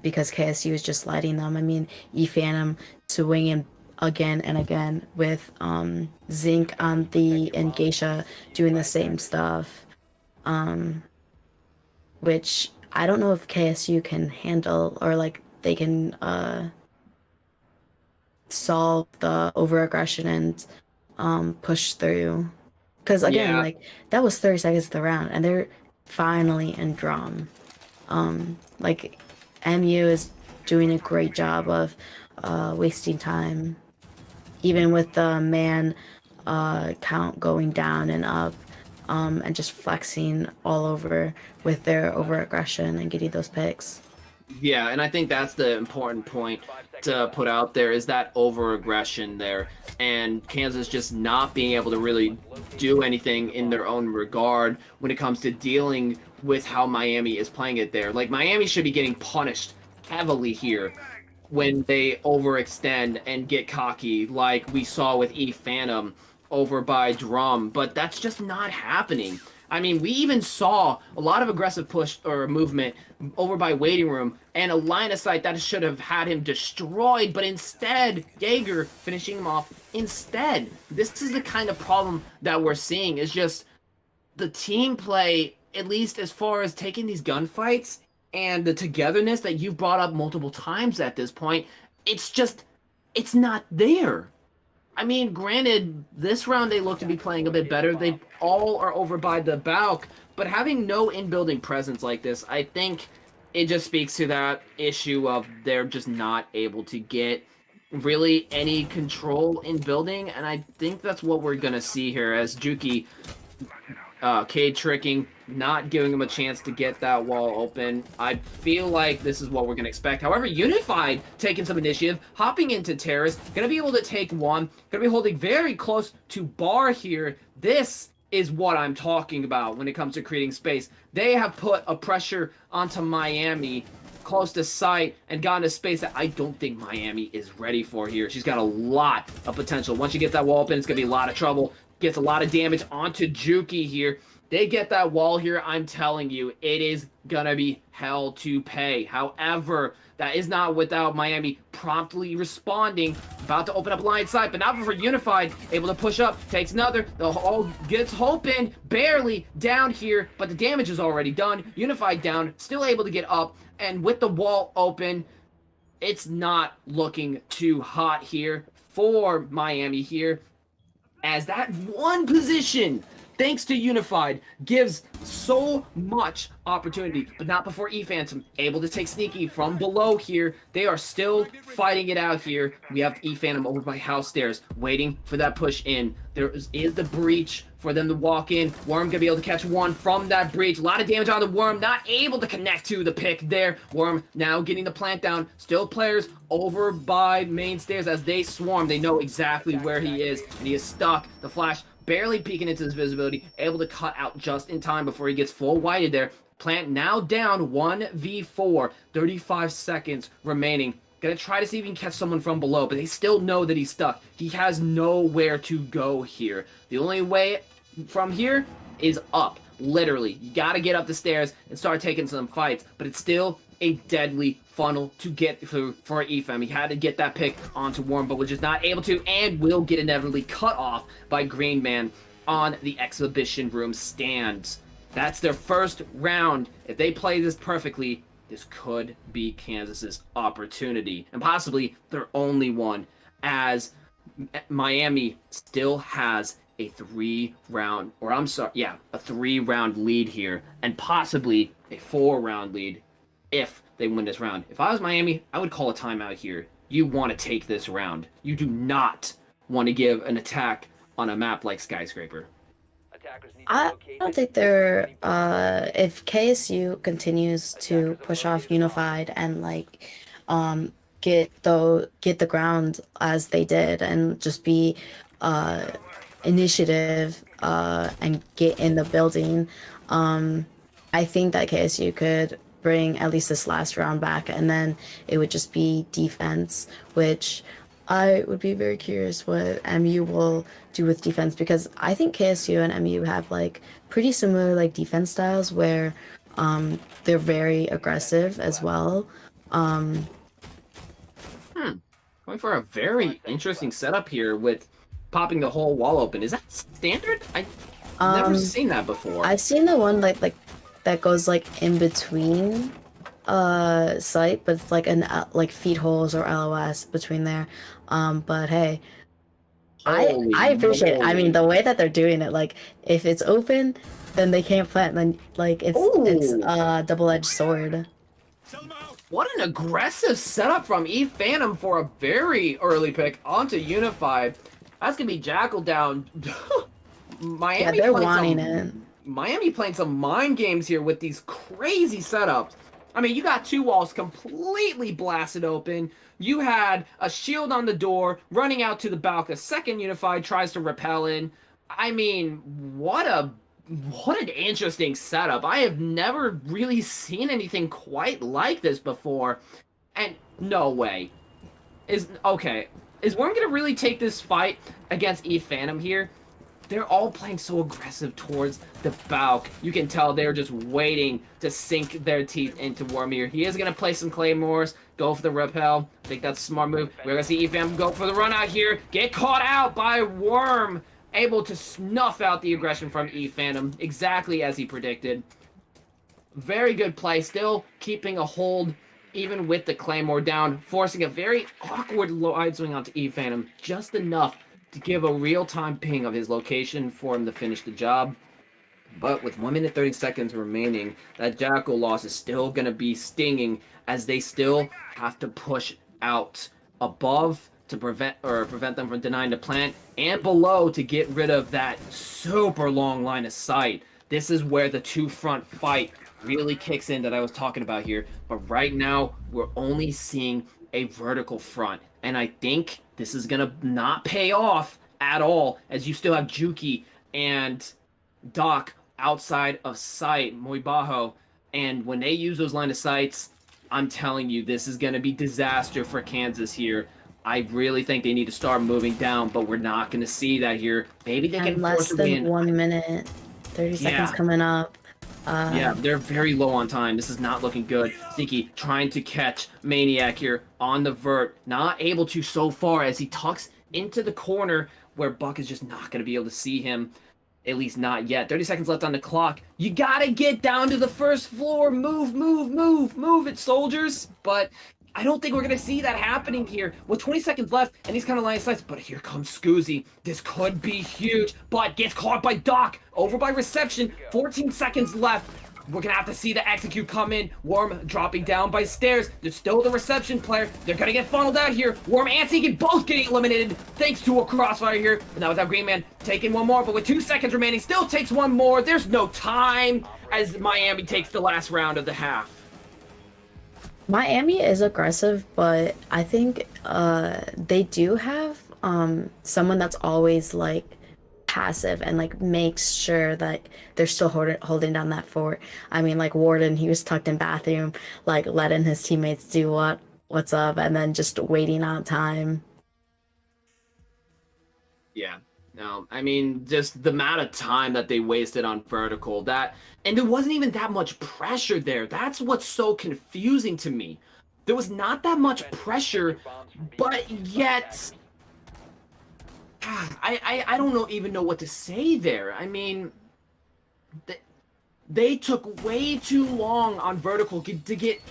because KSU is just letting them. I mean, Phantom swinging again and again with Zinc on the and Geisha doing the same stuff, which I don't know if KSU can handle, or like they can solve the overaggression and push through. Because again, Yeah. like that was 30 seconds of the round, and they're finally in drum. Like MU is doing a great job of wasting time, even with the man count going down and up, and just flexing all over with their overaggression and getting those picks. Yeah, and I think that's the important point to put out there is that over-aggression there, and Kansas just not being able to really do anything in their own regard when it comes to dealing with how Miami is playing it there. Like, Miami should be getting punished heavily here when they overextend and get cocky, like we saw with E Phantom over by Drum, but that's just not happening. I mean, we even saw a lot of aggressive push or movement over by Waiting Room and a line of sight that should have had him destroyed, but instead, Jaeger finishing him off instead. This is the kind of problem that we're seeing, is just the team play, at least as far as taking these gunfights and the togetherness that you've brought up multiple times at this point, it's not there. I mean, granted, this round they look to be playing a bit better. They all are over by the Balk, but having no in-building presence like this, I think it just speaks to that issue of they're just not able to get really any control in building, and I think that's what we're going to see here as Juki Cade tricking, not giving him a chance to get that wall open. I feel like this is what we're going to expect. However, Unified taking some initiative, hopping into Terrace, going to be able to take one, going to be holding very close to Bar here. This is what I'm talking about when it comes to creating space. They have put a pressure onto Miami close to sight and gotten a space that I don't think Miami is ready for here. She's got a lot of potential. Once you get that wall open, it's going to be a lot of trouble. Gets a lot of damage onto Juki here. They get that wall here, I'm telling you, it is gonna be hell to pay. However, that is not without Miami promptly responding, about to open up line side, but not for Unified, able to push up, takes another, the hole gets open, barely down here, but the damage is already done. Unified down, still able to get up, and with the wall open, it's not looking too hot here for Miami here, as that one position, thanks to Unified, gives so much opportunity, but not before E-Phantom, able to take Sneaky from below here. They are still fighting it out here. We have E-Phantom over by house stairs, waiting for that push in. There is the breach for them to walk in. Worm gonna be able to catch one from that breach. A lot of damage on the Worm, not able to connect to the pick there. Worm now getting the plant down. Still players over by main stairs as they swarm. They know exactly where he is, and he is stuck. The flash barely peeking into his visibility, able to cut out just in time before he gets full whited there. Plant now down 1v4, 35 seconds remaining. Gonna try to see if he can catch someone from below, but they still know that he's stuck. He has nowhere to go here. The only way from here is up, literally. You gotta get up the stairs and start taking some fights, but it's still a deadly funnel to get through for EFM. He had to get that pick onto Worm, but was just not able to, and will get inevitably cut off by Green Man on the exhibition room stands. That's their first round. If they play this perfectly, this could be Kansas's opportunity, and possibly their only one, as Miami still has a three-round lead here, and possibly a 4-round lead if they win this round. If I was Miami, I would call a timeout here. You want to take this round. You do not want to give an attack on a map like Skyscraper. I don't think they're if KSU continues to push off Unified and get the ground as they did and just be initiative and get in the building, I think that KSU could bring at least this last round back, and then it would just be defense, which I would be very curious what MU will do with defense, because I think KSU and MU have pretty similar defense styles where they're very aggressive as well. Going for a very interesting setup here with popping the whole wall open. Is that standard? I've never seen that before. I've seen the one that goes in between site, but it's an feed holes or LOS between there. But hey, I appreciate it. I mean, the way that they're doing it, if it's open, then they can't plant, then it's a double-edged sword. What an aggressive setup from E Phantom for a very early pick onto Unified. That's gonna be Jackal down. Miami, yeah, they're wanting it. Miami playing some mind games here with these crazy setups. I mean, you got two walls completely blasted open. You had a shield on the door running out to the balcony. Second Unified tries to repel in. I mean, what an interesting setup. I have never really seen anything quite like this before. And no way. Is Worm gonna really take this fight against E Phantom here? They're all playing so aggressive towards the Balk. You can tell they're just waiting to sink their teeth into Worm here. He is going to play some Claymores, go for the repel. I think that's a smart move. We're going to see EFAM go for the run out here. Get caught out by Worm. Able to snuff out the aggression from E Phantom, exactly as he predicted. Very good play. Still keeping a hold, even with the Claymore down. Forcing a very awkward wide swing onto E Phantom. Just enough to give a real-time ping of his location for him to finish the job. But with 1 minute 30 seconds remaining, that Jackal loss is still going to be stinging as they still have to push out above to prevent them from denying the plant, and below to get rid of that super long line of sight. This is where the two-front fight really kicks in that I was talking about here. But right now, we're only seeing a vertical front. And I think this is going to not pay off at all, as you still have Juki and Doc outside of sight, Moibaho. And when they use those line of sights, I'm telling you, this is going to be disaster for Kansas here. I really think they need to start moving down, but we're not going to see that here. Maybe they can less force a than win. 1 minute, 30 seconds coming up. Yeah, they're very low on time. This is not looking good. Ziki trying to catch Maniac here on the vert. Not able to so far as he tucks into the corner where Buck is just not going to be able to see him. At least not yet. 30 seconds left on the clock. You got to get down to the first floor. Move, move, move. Move it, soldiers. But I don't think we're going to see that happening here. With 20 seconds left, and he's kind of line of sight. But here comes Scoozy. This could be huge, but gets caught by Doc. Over by reception. 14 seconds left. We're going to have to see the execute come in. Worm dropping down by stairs. There's still the reception player. They're going to get funneled out here. Worm and Zeke both getting eliminated thanks to a crossfire here. And that was our Green Man taking one more, but with 2 seconds remaining, still takes one more. There's no time as Miami takes the last round of the half. Miami is aggressive, but I think they do have someone that's always like passive and like makes sure that they're still holding down that fort. I mean, like Warden, he was tucked in bathroom, like letting his teammates do what's up, and then just waiting out time. Yeah. No, I mean, just the amount of time that they wasted on vertical, and there wasn't even that much pressure there. That's what's so confusing to me. There was not that much pressure, but yet, I don't even know what to say there. I mean, they took way too long on vertical to get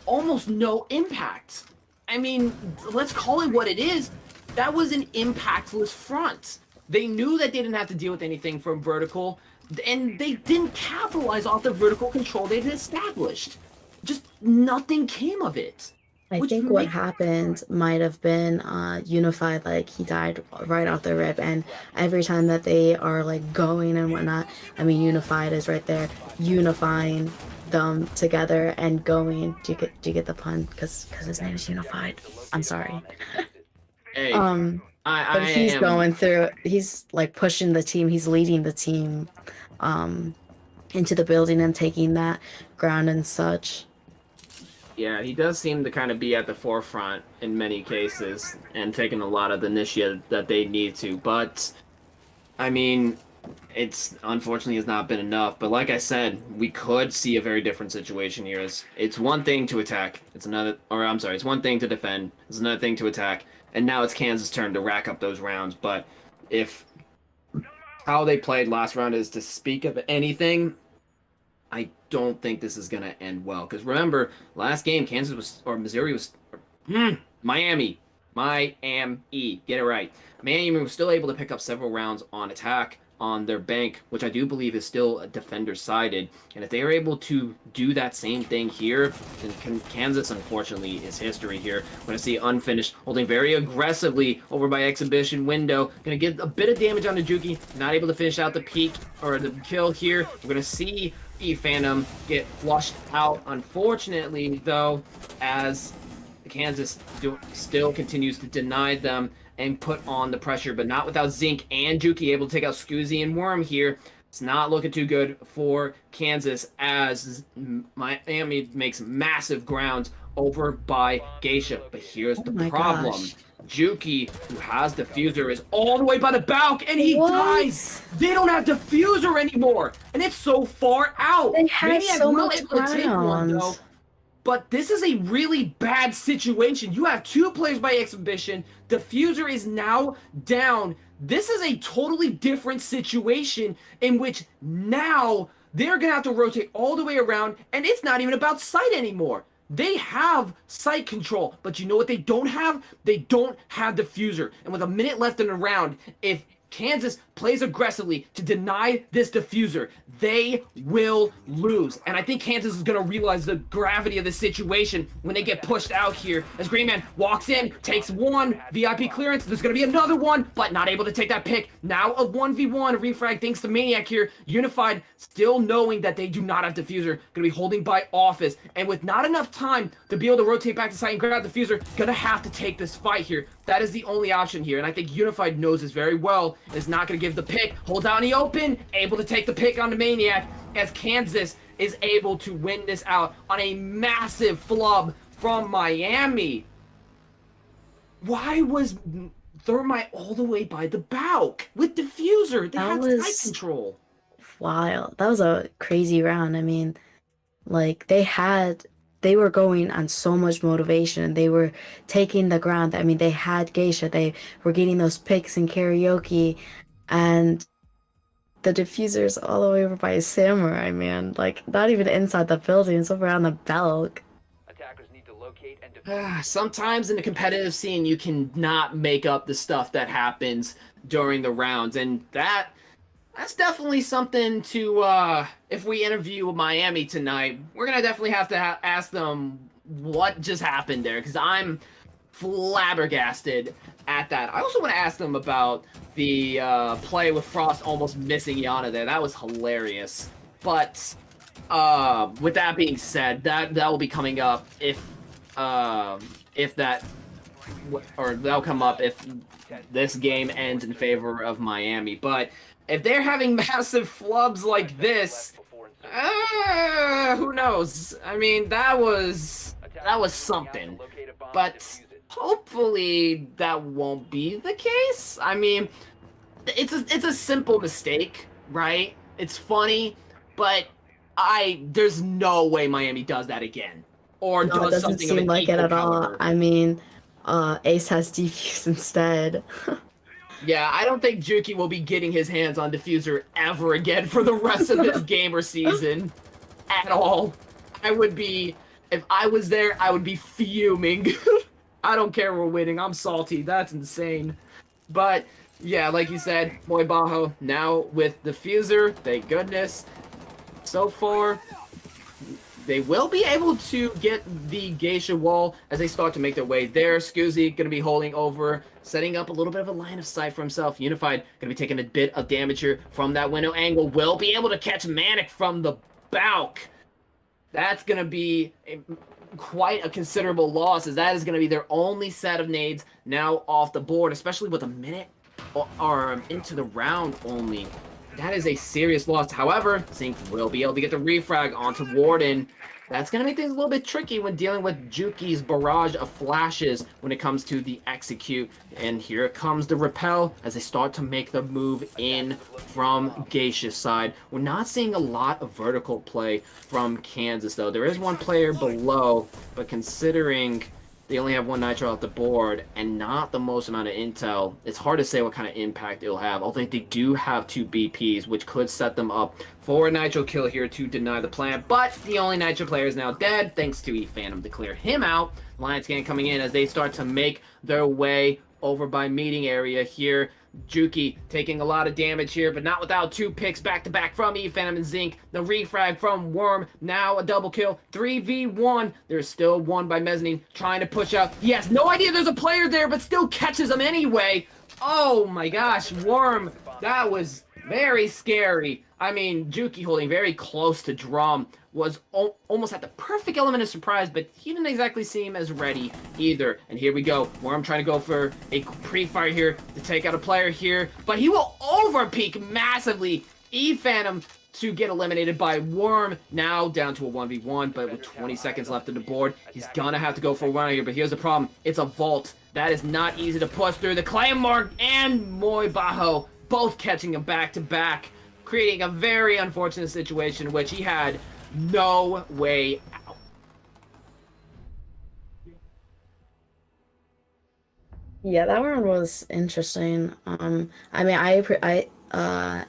almost no impact. I mean, let's call it what it is. That was an impactless front. They knew that they didn't have to deal with anything from vertical, and they didn't capitalize off the vertical control they'd established. Just nothing came of it. I think what happened might have been Unified, like he died right off the rip, and every time that they are like going and whatnot, I mean Unified is right there unifying them together and going. Do you get the pun? Because his name is Unified. I'm sorry. Hey, but he's going through. He's like pushing the team. He's leading the team into the building and taking that ground and such. Yeah, he does seem to kind of be at the forefront in many cases and taking a lot of the initiative that they need to. But I mean, it's unfortunately has not been enough. But like I said, we could see a very different situation here. It's one thing to attack. It's one thing to defend. It's another thing to attack. And now it's Kansas' turn to rack up those rounds. But if how they played last round is to speak of anything, I don't think this is going to end well. Because remember, last game, Miami. Get it right. Miami was still able to pick up several rounds on attack, on their bank, which I do believe is still defender-sided. And if they are able to do that same thing here, then Kansas, unfortunately, is history here. We're going to see Unfinished holding very aggressively over by Exhibition Window. Going to get a bit of damage on the Juki. Not able to finish out the peak or the kill here. We're going to see Phantom get flushed out, unfortunately, though, as Kansas still continues to deny them and put on the pressure, but not without Zinc and Juki able to take out Scoozy and Worm here. It's not looking too good for Kansas as Miami makes massive grounds over by Geisha. But here's the problem. Gosh. Juki, who has Diffuser, is all the way by the Balk, and he dies! They don't have Diffuser anymore! And it's so far out! They had Maniac so will much able to take one, though. ground. But this is a really bad situation. You have 2 players by Exhibition. Diffuser is now down. This is a totally different situation in which now they're going to have to rotate all the way around, and it's not even about sight anymore. They have sight control, but you know what they don't have? They don't have Diffuser. And with a minute left in the round, if Kansas plays aggressively to deny this Diffuser, they will lose. And I think Kansas is going to realize the gravity of the situation when they get pushed out here. As Green Man walks in, takes one VIP clearance. There's going to be another one, but not able to take that pick. Now a 1v1 refrag thanks to Maniac here. Unified still knowing that they do not have Diffuser. Going to be holding by Office. And with not enough time to be able to rotate back to site and grab Diffuser, going to have to take this fight here. That is the only option here. And I think Unified knows this very well. And is not going to give the pick. Holds out in the open. Able to take the pick on the Maniac as Kansas is able to win this out on a massive flub from Miami. Why was Thermite all the way by the Balk with Diffuser? They had sight control. Wild. That was a crazy round. I mean, like they were going on so much motivation. They were taking the ground. I mean, they had Geisha. They were getting those picks in karaoke, and the Diffuser's all the way over by a Samurai, man. Like, not even inside the building. It's over on the Belk. Attackers need to locate and defuse. Sometimes in the competitive scene, you can not make up the stuff that happens during the rounds, and that's definitely something to, if we interview Miami tonight, we're going to definitely have to ask them what just happened there, because I'm flabbergasted at that. I also want to ask them about the play with Frost almost missing Yana there. That was hilarious. But with that being said, that will be coming up if that, or that'll come up if this game ends in favor of Miami. But if they're having massive flubs like this, who knows? I mean, that was something. But hopefully that won't be the case. I mean, it's a simple mistake, right? It's funny, but there's no way Miami does that again. Or No, it does doesn't something seem of an like it equal at all. caliber. I mean, Ace has defuse instead. Yeah, I don't think Juki will be getting his hands on Diffuser ever again for the rest of this gamer season. At all. If I was there, I would be fuming. I don't care we're winning. I'm salty. That's insane. But, yeah, like you said, Moy Bajo now with Diffuser. Thank goodness. So far, they will be able to get the Geisha wall as they start to make their way there. Scoozy going to be holding over, setting up a little bit of a line of sight for himself. Unified going to be taking a bit of damage here from that window angle. Will be able to catch Manic from the Balk. That's going to be quite a considerable loss, as that is going to be their only set of nades now off the board, especially with a minute or into the round only. That is a serious loss. However, Zinc will be able to get the refrag onto Warden. That's going to make things a little bit tricky when dealing with Juki's barrage of flashes when it comes to the execute. And here comes the repel as they start to make the move in from Geisha's side. We're not seeing a lot of vertical play from Kansas, though. There is one player below, but considering they only have one Nitro off the board and not the most amount of intel, it's hard to say what kind of impact it'll have. Although they do have 2 BPs, which could set them up for a Nitro kill here to deny the plant. But the only Nitro player is now dead, thanks to Phantom to clear him out. Lion Scan coming in as they start to make their way over by meeting area here. Juki taking a lot of damage here, but not without 2 picks back-to-back from Phantom and Zinc. The refrag from Worm, now a double kill. 3v1. There's still one by Mezzanine trying to push out. He has no idea there's a player there, but still catches him anyway. Oh my gosh, Worm, that was very scary. I mean, Juki holding very close to Drum was almost at the perfect element of surprise, but he didn't exactly seem as ready either. And here we go. Worm trying to go for a pre-fire here to take out a player here, but he will overpeak massively. Phantom to get eliminated by Worm, now down to a 1v1, but with 20 seconds left on the board, he's gonna have to go for a run here, but here's the problem. It's a vault. That is not easy to push through. The Claymore and Moy Bajo both catching him back-to-back, creating a very unfortunate situation in which he had no way out. Yeah, that one was interesting. I mean,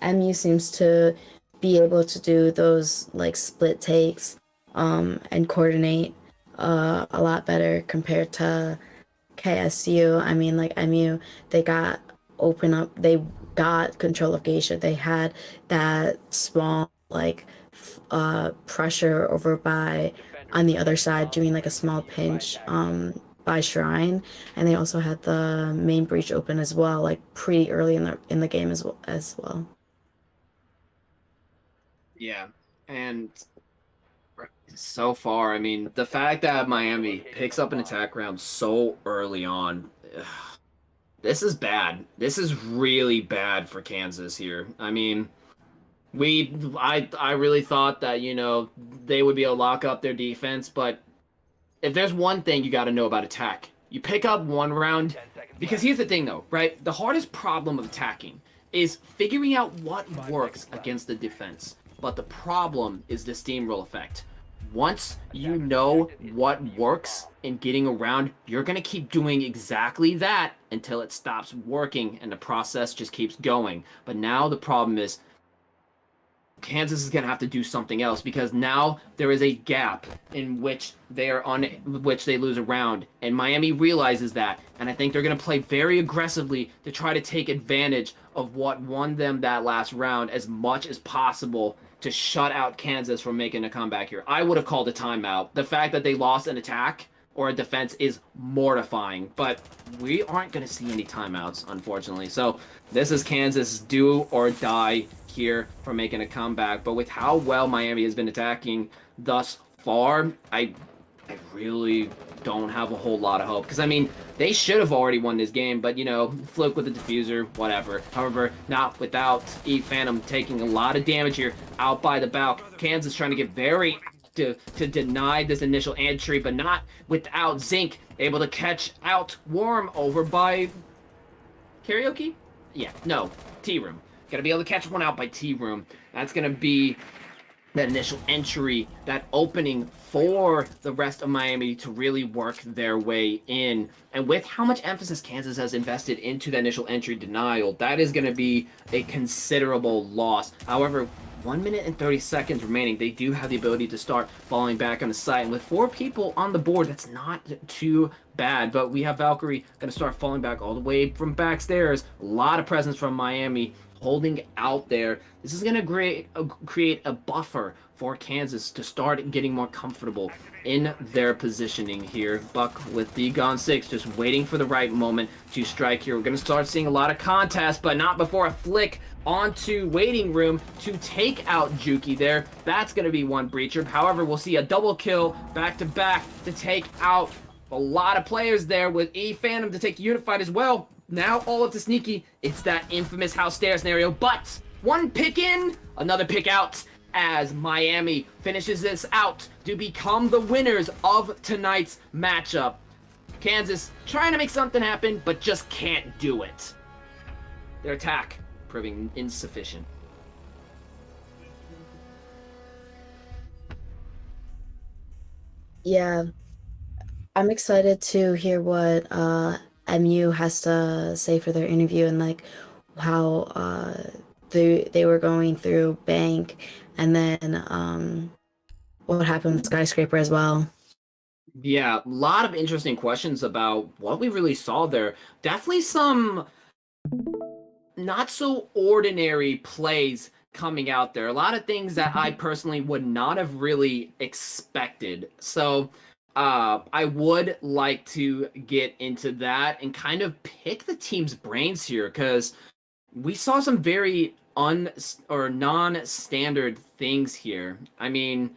MU seems to be able to do those like split takes, and coordinate a lot better compared to KSU. I mean, like MU, they got they got control of Geisha. They had that small like pressure over by on the other side doing like a small pinch by Shrine, and they also had the main breach open as well, like pretty early in the game as well. Yeah, and so far, I mean, the fact that Miami picks up an attack round so early on, this is bad. This is really bad for Kansas here. I mean, I really thought that, you know, they would be able to lock up their defense, but if there's one thing you got to know about attack, you pick up one round, because here's the thing though, right? The hardest problem of attacking is figuring out what works against the defense. But the problem is the steamroll effect. Once you know what works in getting around, you're going to keep doing exactly that until it stops working and the process just keeps going. But now the problem is Kansas is going to have to do something else, because now there is a gap in which they lose a round, and Miami realizes that, and I think they're going to play very aggressively to try to take advantage of what won them that last round as much as possible to shut out Kansas from making a comeback here. I would have called a timeout. The fact that they lost an attack or a defense is mortifying, but we aren't going to see any timeouts, unfortunately. So this is Kansas do or die here for making a comeback. But with how well Miami has been attacking thus far, I really don't have a whole lot of hope, because I mean, they should have already won this game, but you know, fluke with the diffuser, whatever. However, not without Phantom taking a lot of damage here out by the Balk. Kansas trying to get very to deny this initial entry, but not without Zinc able to catch out Worm over by Karaoke? Yeah, no, T-Room. Gotta be able to catch one out by T-Room. That's gonna be that initial entry, that opening for the rest of Miami to really work their way in. And with how much emphasis Kansas has invested into that initial entry denial, that is going to be a considerable loss. However, 1 minute and 30 seconds remaining, they do have the ability to start falling back on the site. And with 4 people on the board, that's not too bad. But we have Valkyrie going to start falling back all the way from backstairs. A lot of presence from Miami holding out there. This is going to create a buffer for Kansas to start getting more comfortable in their positioning here. Buck with the Gone 6 just waiting for the right moment to strike here. We're going to start seeing a lot of contests, but not before a flick onto Waiting Room to take out Juki there. That's going to be one breacher. However, we'll see a double kill back-to-back to take out a lot of players there, with Phantom to take Unified as well. Now all up to Sneaky. It's that infamous house stair scenario, but one pick in, another pick out, as Miami finishes this out to become the winners of tonight's matchup. Kansas trying to make something happen, but just can't do it. Their attack proving insufficient. Yeah, I'm excited to hear what MU has to say for their interview, and like how they were going through Bank, and then what happened with Skyscraper as well. Yeah, a lot of interesting questions about what we really saw there. Definitely some not so ordinary plays coming out there. A lot of things that I personally would not have really expected. So I would like to get into that and kind of pick the team's brains here, because we saw some very non-standard things here. I mean,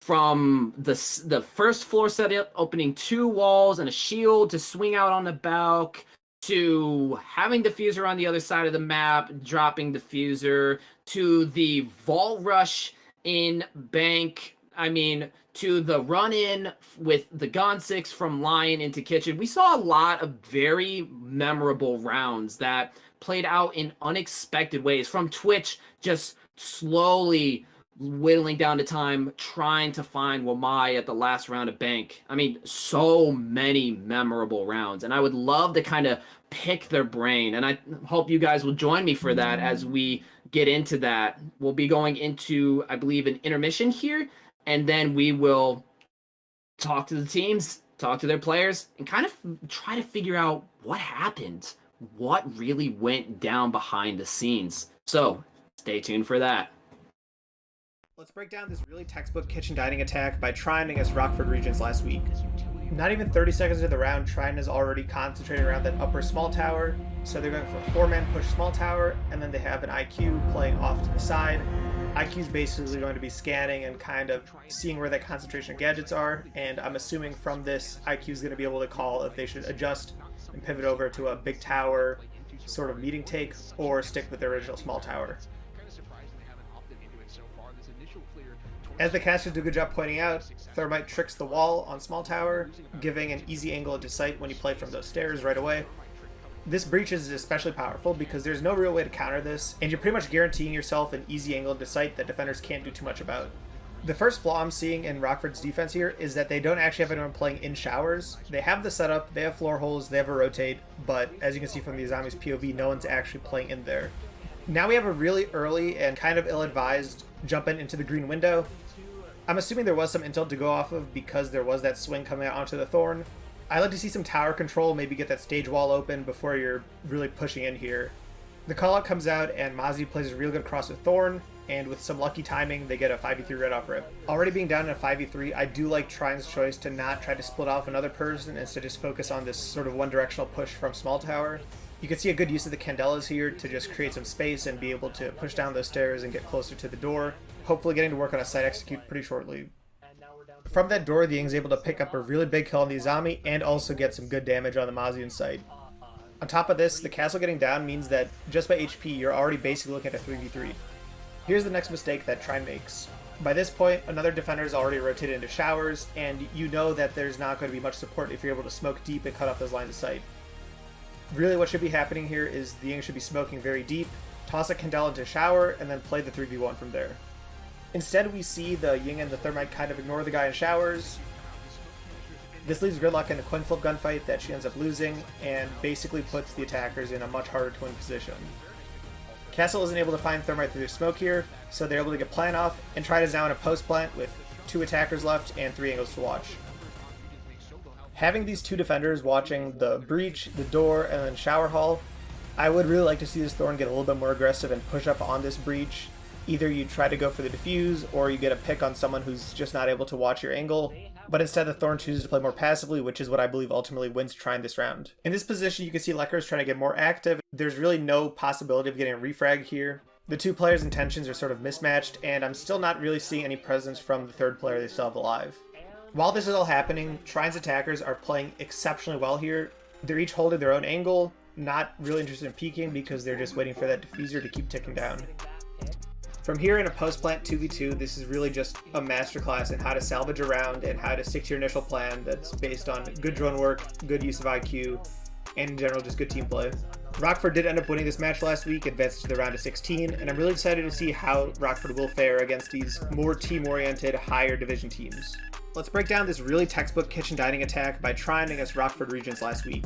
from the first floor setup, opening 2 walls and a shield to swing out on the balk, to having diffuser on the other side of the map, dropping diffuser, to the vault rush in bank. I mean, to the run in with the gun 6 from Lion into kitchen. We saw a lot of very memorable rounds that played out in unexpected ways, from Twitch just slowly whittling down to time, trying to find Wamai at the last round of bank. I mean, so many memorable rounds, and I would love to kind of pick their brain, and I hope you guys will join me for that as we get into that. We'll be going into, I believe, an intermission here, and then we will talk to the teams, talk to their players, and kind of try to figure out what happened, what really went down behind the scenes. So stay tuned for that. Let's break down this really textbook kitchen dining attack by Trine against Rockford Regions last week. Not even 30 seconds into the round, Trine is already concentrating around that upper small tower, so they're going for a 4-man push small tower, and then they have an IQ playing off to the side. IQ is basically going to be scanning and kind of seeing where that concentration of gadgets are, and I'm assuming from this, IQ is going to be able to call if they should adjust and pivot over to a big tower sort of meeting take, or stick with the original small tower. As the casters do a good job pointing out, Thermite tricks the wall on small tower, giving an easy angle into sight when you play from those stairs right away. This breach is especially powerful because there's no real way to counter this, and you're pretty much guaranteeing yourself an easy angle into sight that defenders can't do too much about. The first flaw I'm seeing in Rockford's defense here is that they don't actually have anyone playing in showers. They have the setup, they have floor holes, they have a rotate, but as you can see from the Izami's POV, no one's actually playing in there. Now we have a really early and kind of ill-advised jump in into the green window. I'm assuming there was some intel to go off of because there was that swing coming out onto the Thorn. I like to see some tower control, maybe get that stage wall open before you're really pushing in here. The callout comes out and Mozzie plays a real good cross with Thorn, and with some lucky timing, they get a 5v3 red off rip. Already being down in a 5v3, I do like Trine's choice to not try to split off another person, instead just focus on this sort of one-directional push from small tower. You can see a good use of the Candelas here to just create some space and be able to push down those stairs and get closer to the door, hopefully getting to work on a side execute pretty shortly. From that door, the Ying's able to pick up a really big kill on the Izami and also get some good damage on the Mazian side. On top of this, the castle getting down means that just by HP, you're already basically looking at a 3v3. Here's the next mistake that Trine makes. By this point, another defender is already rotated into showers, and you know that there's not going to be much support if you're able to smoke deep and cut off those lines of sight. Really what should be happening here is the Ying should be smoking very deep, toss a Candela into shower, and then play the 3v1 from there. Instead, we see the Ying and the Thermite kind of ignore the guy in showers. This leaves Gridlock in a coin flip gunfight that she ends up losing, and basically puts the attackers in a much harder to win position. Castle isn't able to find Thermite through their smoke here, so they're able to get plant off, and Trine is now in a post plant with 2 attackers left and 3 angles to watch. Having these 2 defenders watching the breach, the door, and then shower hall, I would really like to see this Thorn get a little bit more aggressive and push up on this breach. Either you try to go for the defuse, or you get a pick on someone who's just not able to watch your angle, but instead the Thorn chooses to play more passively, which is what I believe ultimately wins Trine this round. In this position, you can see Leckers trying to get more active. There's really no possibility of getting a refrag here. The 2 players' intentions are sort of mismatched, and I'm still not really seeing any presence from the 3rd player they still have alive. While this is all happening, Trine's attackers are playing exceptionally well here. They're each holding their own angle, not really interested in peeking because they're just waiting for that diffuser to keep ticking down. From here in a post-plant 2v2, this is really just a masterclass in how to salvage a round and how to stick to your initial plan that's based on good drone work, good use of IQ, and in general just good team play. Rockford did end up winning this match last week, advanced to the round of 16, and I'm really excited to see how Rockford will fare against these more team-oriented, higher division teams. Let's break down this really textbook kitchen dining attack by Trine against Rockford Regions last week.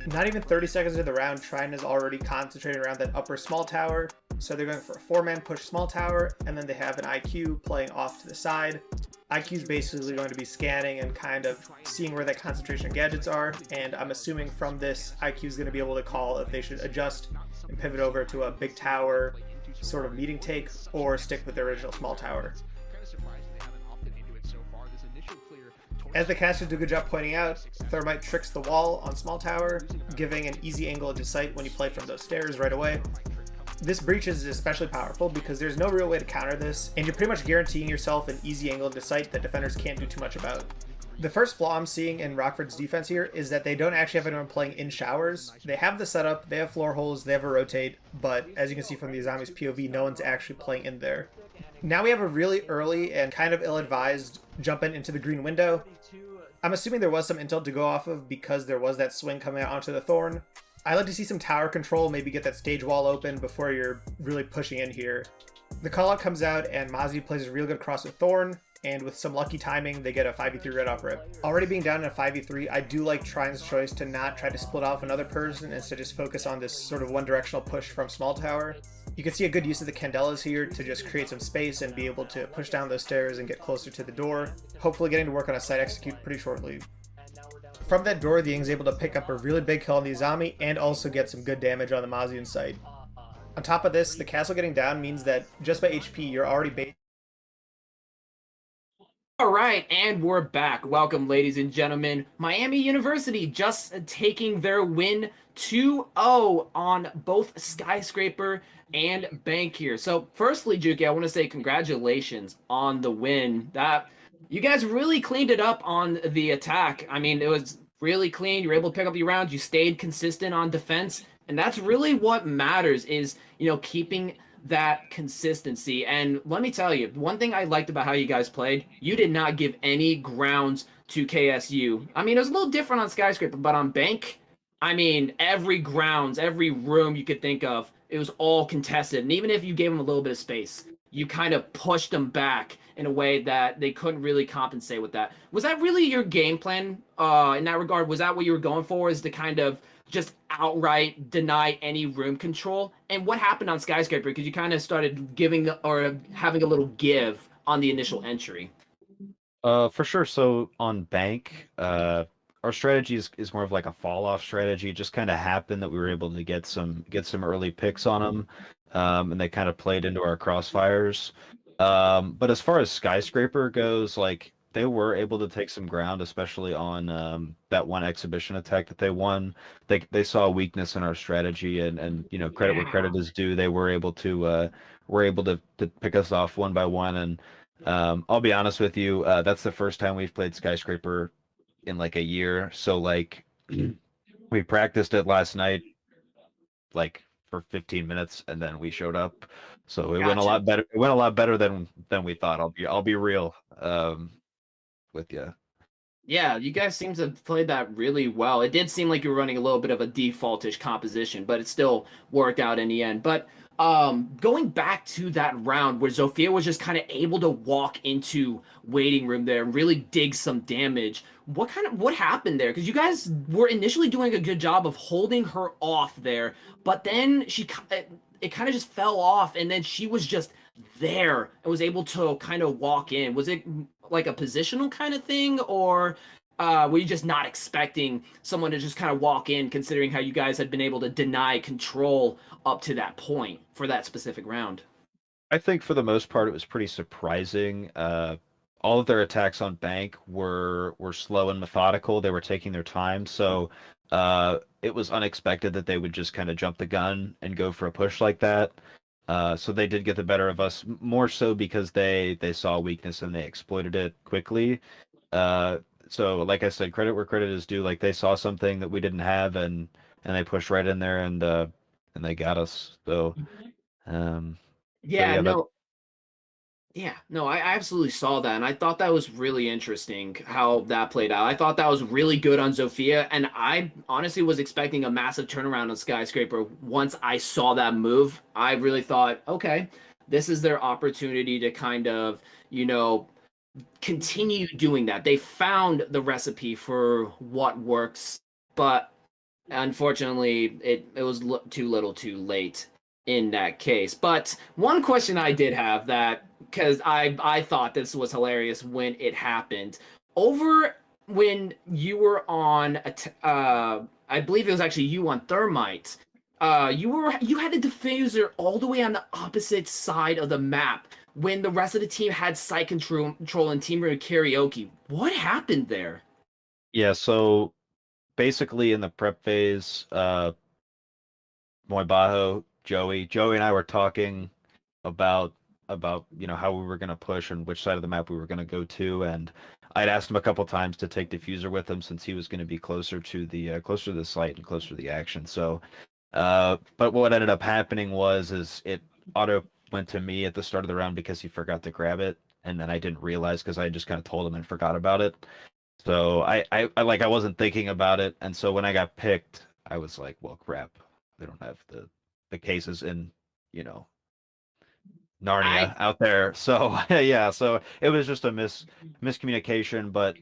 Not even 30 seconds into the round, Trine is already concentrating around that upper small tower, so they're going for a 4-man push small tower, and then they have an IQ playing off to the side. IQ is basically going to be scanning and kind of seeing where that concentration of gadgets are, and I'm assuming from this, IQ is going to be able to call if they should adjust and pivot over to a big tower sort of meeting take, or stick with the original small tower. As the casters do a good job pointing out, Thermite tricks the wall on small tower, giving an easy angle into sight when you play from those stairs right away. This breach is especially powerful because there's no real way to counter this, and you're pretty much guaranteeing yourself an easy angle into sight that defenders can't do too much about. The first flaw I'm seeing in Rockford's defense here is that they don't actually have anyone playing in showers. They have the setup, they have floor holes, they have a rotate, but as you can see from the Izami's POV, no one's actually playing in there. Now we have a really early and kind of ill-advised jump in into the green window. I'm assuming there was some intel to go off of because there was that swing coming out onto the Thorn. I like to see some tower control, maybe get that stage wall open before you're really pushing in here. The callout comes out and Mozzie plays a real good cross with Thorn, and with some lucky timing, they get a 5v3 red off rip. Already being down in a 5v3, I do like Trine's choice to not try to split off another person, instead just focus on this sort of one-directional push from small tower. You can see a good use of the Candelas here to just create some space and be able to push down those stairs and get closer to the door, hopefully getting to work on a side execute pretty shortly. From that door, the Ying's able to pick up a really big kill on the Izami and also get some good damage on the Mozzie side. On top of this, the castle getting down means that just by HP, you're already bait. All right, and we're back. Welcome, ladies and gentlemen. Miami University just taking their win 2-0 on both Skyscraper and Bank here. So, firstly, Juki, I want to say congratulations on the win. That you guys really cleaned it up on the attack. I mean, it was really clean. You were able to pick up your rounds. You stayed consistent on defense, and that's really what matters. Is keeping that consistency. And let me tell you, one thing I liked about how you guys played, you did not give any grounds to KSU. I mean, it was a little different on Skyscraper, but on Bank, I mean, every grounds, every room you could think of, it was all contested. And even if you gave them a little bit of space, you kind of pushed them back in a way that they couldn't really compensate with that. Was that really your game plan in that regard? Was that what you were going for, is to kind of just outright deny any room control? And what happened on Skyscraper? Because you kind of started giving or having a little give on the initial entry. For sure. So on Bank, our strategy is more of like a fall off strategy. It just kind of happened that we were able to get some early picks on them, and they kind of played into our crossfires. But as far as Skyscraper goes, like they were able to take some ground, especially on that one exhibition attack that they won. They saw a weakness in our strategy, and credit where credit is due. They were able to pick us off one by one. And I'll be honest with you, that's the first time we've played Skyscraper in like a year. So like we practiced it last night, like for 15 minutes, and then we showed up. So it went a lot better. It went a lot better than we thought. I'll be real with you. Yeah, you guys seem to have played that really well. It did seem like you were running a little bit of a defaultish composition, but it still worked out in the end. But going back to that round where Zofia was just kind of able to walk into waiting room there and really dig some damage, what happened there? Because you guys were initially doing a good job of holding her off there, but then it kind of just fell off, and then she was just there and was able to kind of walk in. Was it like a positional kind of thing, or were you just not expecting someone to just kind of walk in, considering how you guys had been able to deny control up to that point for that specific round? I think for the most part it was pretty surprising. All of their attacks on Bank were slow and methodical. They were taking their time, so it was unexpected that they would just kind of jump the gun and go for a push like that. So they did get the better of us, more so because they saw weakness and they exploited it quickly. So like I said, credit where credit is due. Like they saw something that we didn't have, and they pushed right in there, and they got us. So Yeah, that, no, I absolutely saw that, and I thought that was really interesting how that played out. I thought that was really good on Zofia, and I honestly was expecting a massive turnaround on Skyscraper. Once I saw that move, I really thought, okay, this is their opportunity to kind of, continue doing that. They found the recipe for what works, but unfortunately, it was too little too late in that case. But one question I did have, that because I thought this was hilarious when it happened, over when you were on I believe it was actually you on Thermite, You had a diffuser all the way on the opposite side of the map when the rest of the team had site control and team room karaoke. What happened there? Yeah, so basically in the prep phase, Moibaho, Joey and I were talking about how we were going to push and which side of the map we were going to go to, and I'd asked him a couple times to take diffuser with him since he was going to be closer to the site and closer to the action. So, but what ended up happening was it auto went to me at the start of the round because he forgot to grab it, and then I didn't realize because I just kind of told him and forgot about it. So I wasn't thinking about it, and so when I got picked, I was like, well, crap, they don't have the cases in, you know, I Narnia out there. So yeah, so it was just a miscommunication, but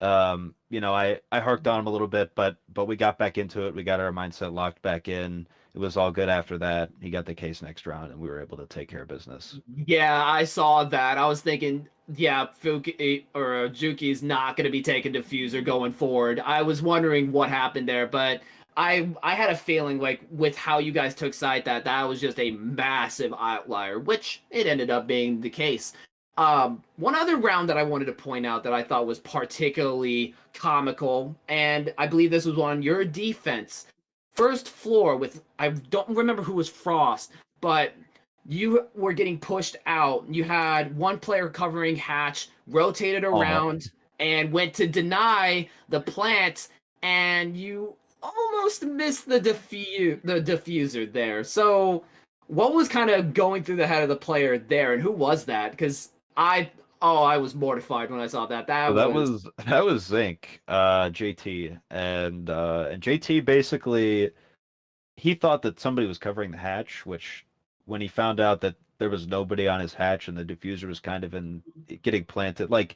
I harked on him a little bit, but we got back into it. We got our mindset locked back in. It was all good after that. He got the case next round, and we were able to take care of business. Yeah, I saw that. I was thinking, yeah, Fuki or Juki's not going to be taking diffuser going forward. I was wondering what happened there, but I had a feeling like with how you guys took side that was just a massive outlier, which it ended up being the case. One other round that I wanted to point out that I thought was particularly comical, and I believe this was on your defense. First floor with I don't remember who was Frost, but you were getting pushed out. You had one player covering hatch, rotated Uh-huh. around, and went to deny the plant, and you almost missed the diffuser there. So, what was kind of going through the head of the player there, and who was that? Because I was mortified when I saw that. So That that was was that was Zinc, JT, and JT basically he thought that somebody was covering the hatch, which when he found out that there was nobody on his hatch and the diffuser was kind of in getting planted, like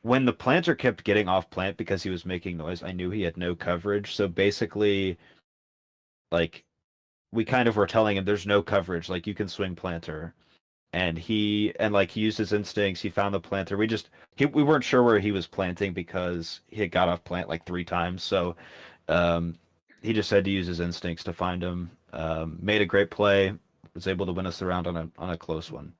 when the planter kept getting off plant because he was making noise, I knew he had no coverage. So basically, like we kind of were telling him there's no coverage, like you can swing planter. He used his instincts, he found the planter. We weren't sure where he was planting because he had got off plant like 3 times. So um he just had to use his instincts to find him. Made a great play, was able to win us the round on a close one.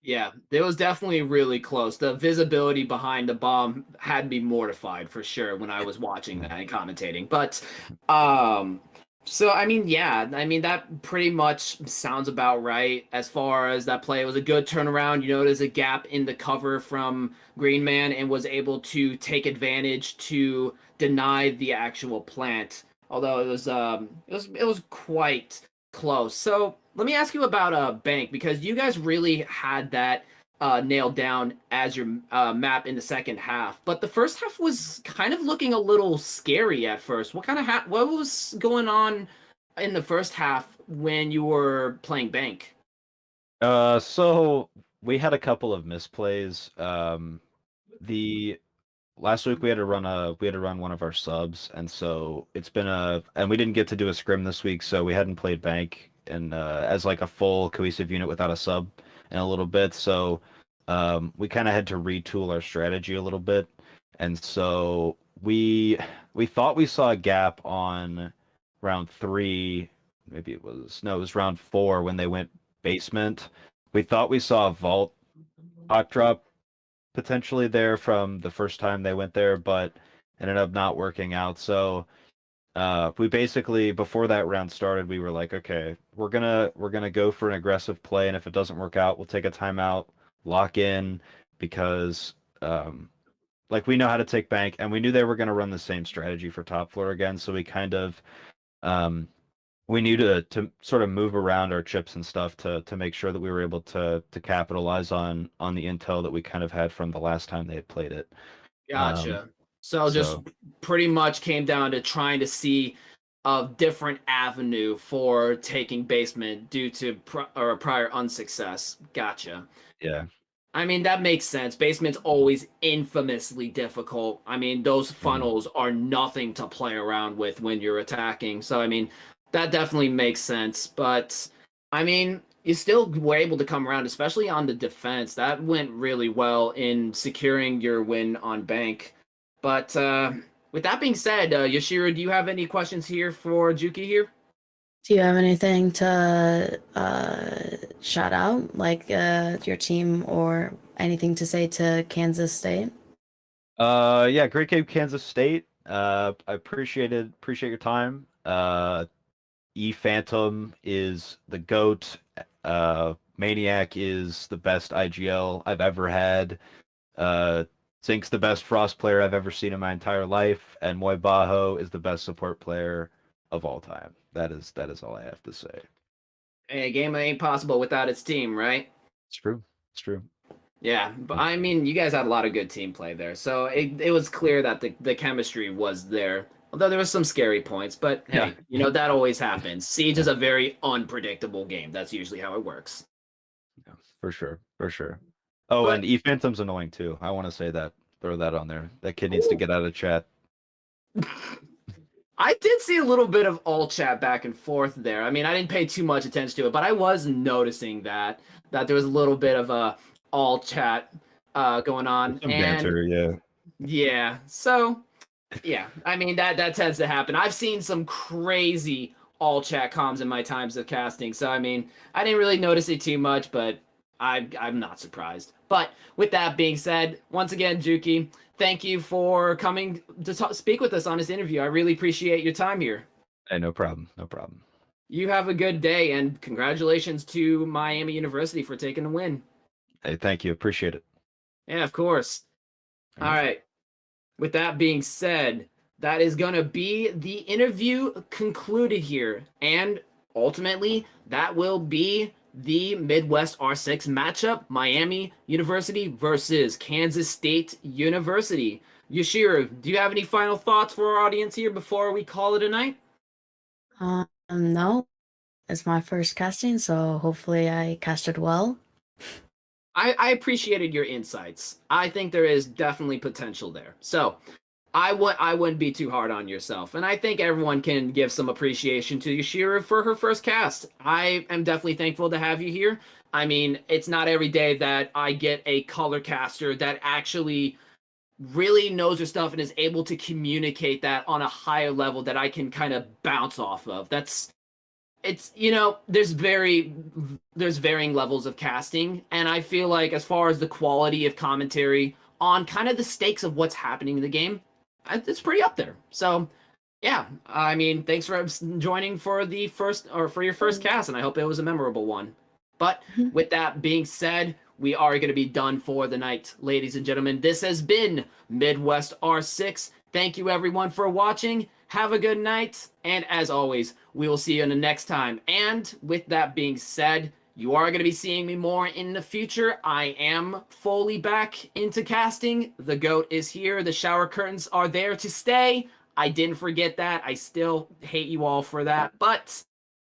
yeah, it was definitely really close. The visibility behind the bomb had me mortified for sure when I was watching that and commentating. But um so I mean, yeah, I mean that pretty much sounds about right as far as that play. It was a good turnaround. You notice a gap in the cover from Green Man and was able to take advantage to deny the actual plant. Although it was quite close. So let me ask you about Bank because you guys really had that nailed down as your map in the second half, but the first half was kind of looking a little scary at first. What was going on in the first half when you were playing Bank? So we had a couple of misplays. The Last week we had to run one of our subs, and so and we didn't get to do a scrim this week, so we hadn't played Bank and as like a full cohesive unit without a sub in a little bit. So we kind of had to retool our strategy a little bit, and so we thought we saw a gap on round 3. Maybe it was no, it was round 4 when they went basement. We thought we saw a vault hot drop potentially there from the first time they went there, but ended up not working out. So we basically before that round started, we were like, okay, we're gonna go for an aggressive play, and if it doesn't work out, we'll take a timeout, lock in, because like we know how to take bank, and we knew they were gonna run the same strategy for top floor again. So we kind of um, we knew to sort of move around our chips and stuff to make sure that we were able to capitalize on the intel that we kind of had from the last time they had played it. Um, Gotcha. So just so pretty much came down to trying to see a different avenue for taking basement due to or prior unsuccess. Gotcha. yeah. I mean, that makes sense. Basement's always infamously difficult. I mean, those Mhm. funnels are nothing to play around with when you're attacking. So, I mean, that definitely makes sense. But, I mean, you still were able to come around, especially on the defense. That went really well in securing your win on Bank. But with that being said, Yoshiro, do you have any questions here for Juki here? Do you have anything to shout out, like your team or anything to say to Kansas State? Yeah, great game, Kansas State. I appreciate your time. E Phantom is the GOAT. Maniac is the best IGL I've ever had. Uh, Zink's the best Frost player I've ever seen in my entire life, and Moy Bajo is the best support player of all time. That is all I have to say. Hey, a game ain't possible without its team, right? It's true. It's true. Yeah, but I mean, you guys had a lot of good team play there, so it was clear that the chemistry was there. Although there was some scary points, but hey, Yeah. you know that always happens. Siege is a very unpredictable game. That's usually how it works. Yeah, for sure. For sure. Oh, But and E Phantom's annoying too. I want to say that. Throw that on there. That kid needs to get out of chat. I did see a little bit of all chat back and forth there. I mean, I didn't pay too much attention to it, but I was noticing that there was a little bit of a all chat going on, Some and banter, yeah. yeah, so yeah, I mean that tends to happen. I've seen some crazy all chat comms in my times of casting, so I mean I didn't really notice it too much, but I'm not surprised. But with that being said, once again, Juki, thank you for coming to speak with us on this interview. I really appreciate your time here. Hey, no problem. No problem. You have a good day, and congratulations to Miami University for taking the win. Hey, thank you. Appreciate it. Yeah, of course. All right. With that being said, that is going to be the interview concluded here. And ultimately, that will be the Midwest R6 matchup, Miami University versus Kansas State University. Yashiro, do you have any final thoughts for our audience here before we call it a night? No, it's my first casting, so hopefully I casted well. I appreciated your insights. I think there is definitely potential there. So I wouldn't be too hard on yourself. And I think everyone can give some appreciation to Yashira for her first cast. I am definitely thankful to have you here. I mean, it's not every day that I get a color caster that actually really knows her stuff and is able to communicate that on a higher level that I can kind of bounce off of. It's there's varying levels of casting, and I feel like as far as the quality of commentary on kind of the stakes of what's happening in the game, it's pretty up there. So yeah, I mean, thanks for joining for the first or for your first cast, and I hope it was a memorable one. But with that being said, we are going to be done for the night, ladies and gentlemen. This has been Midwest R6. Thank you everyone for watching. Have a good night, and as always, we will see you in the next time. And with that being said, you are going to be seeing me more in the future. I am fully back into casting. The GOAT is here. The shower curtains are there to stay. I didn't forget that. I still hate you all for that, but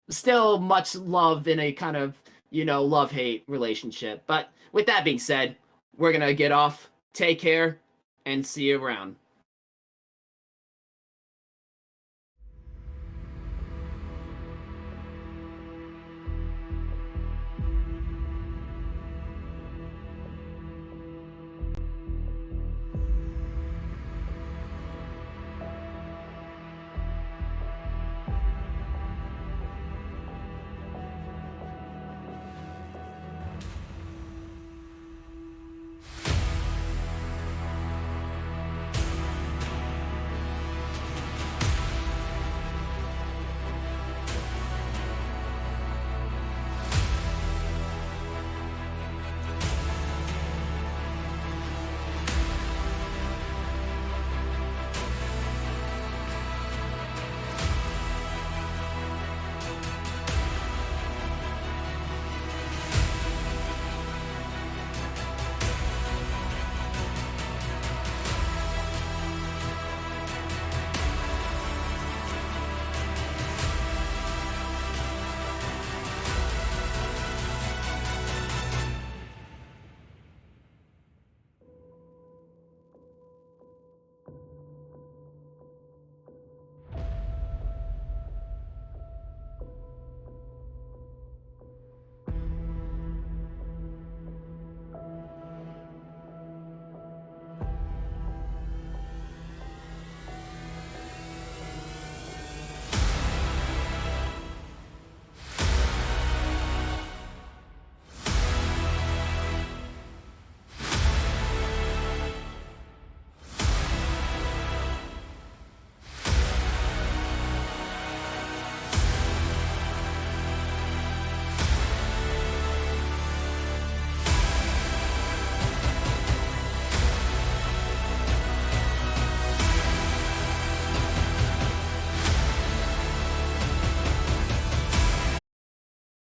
still much love in a kind of, love-hate relationship. But with that being said, we're going to get off. Take care, and see you around.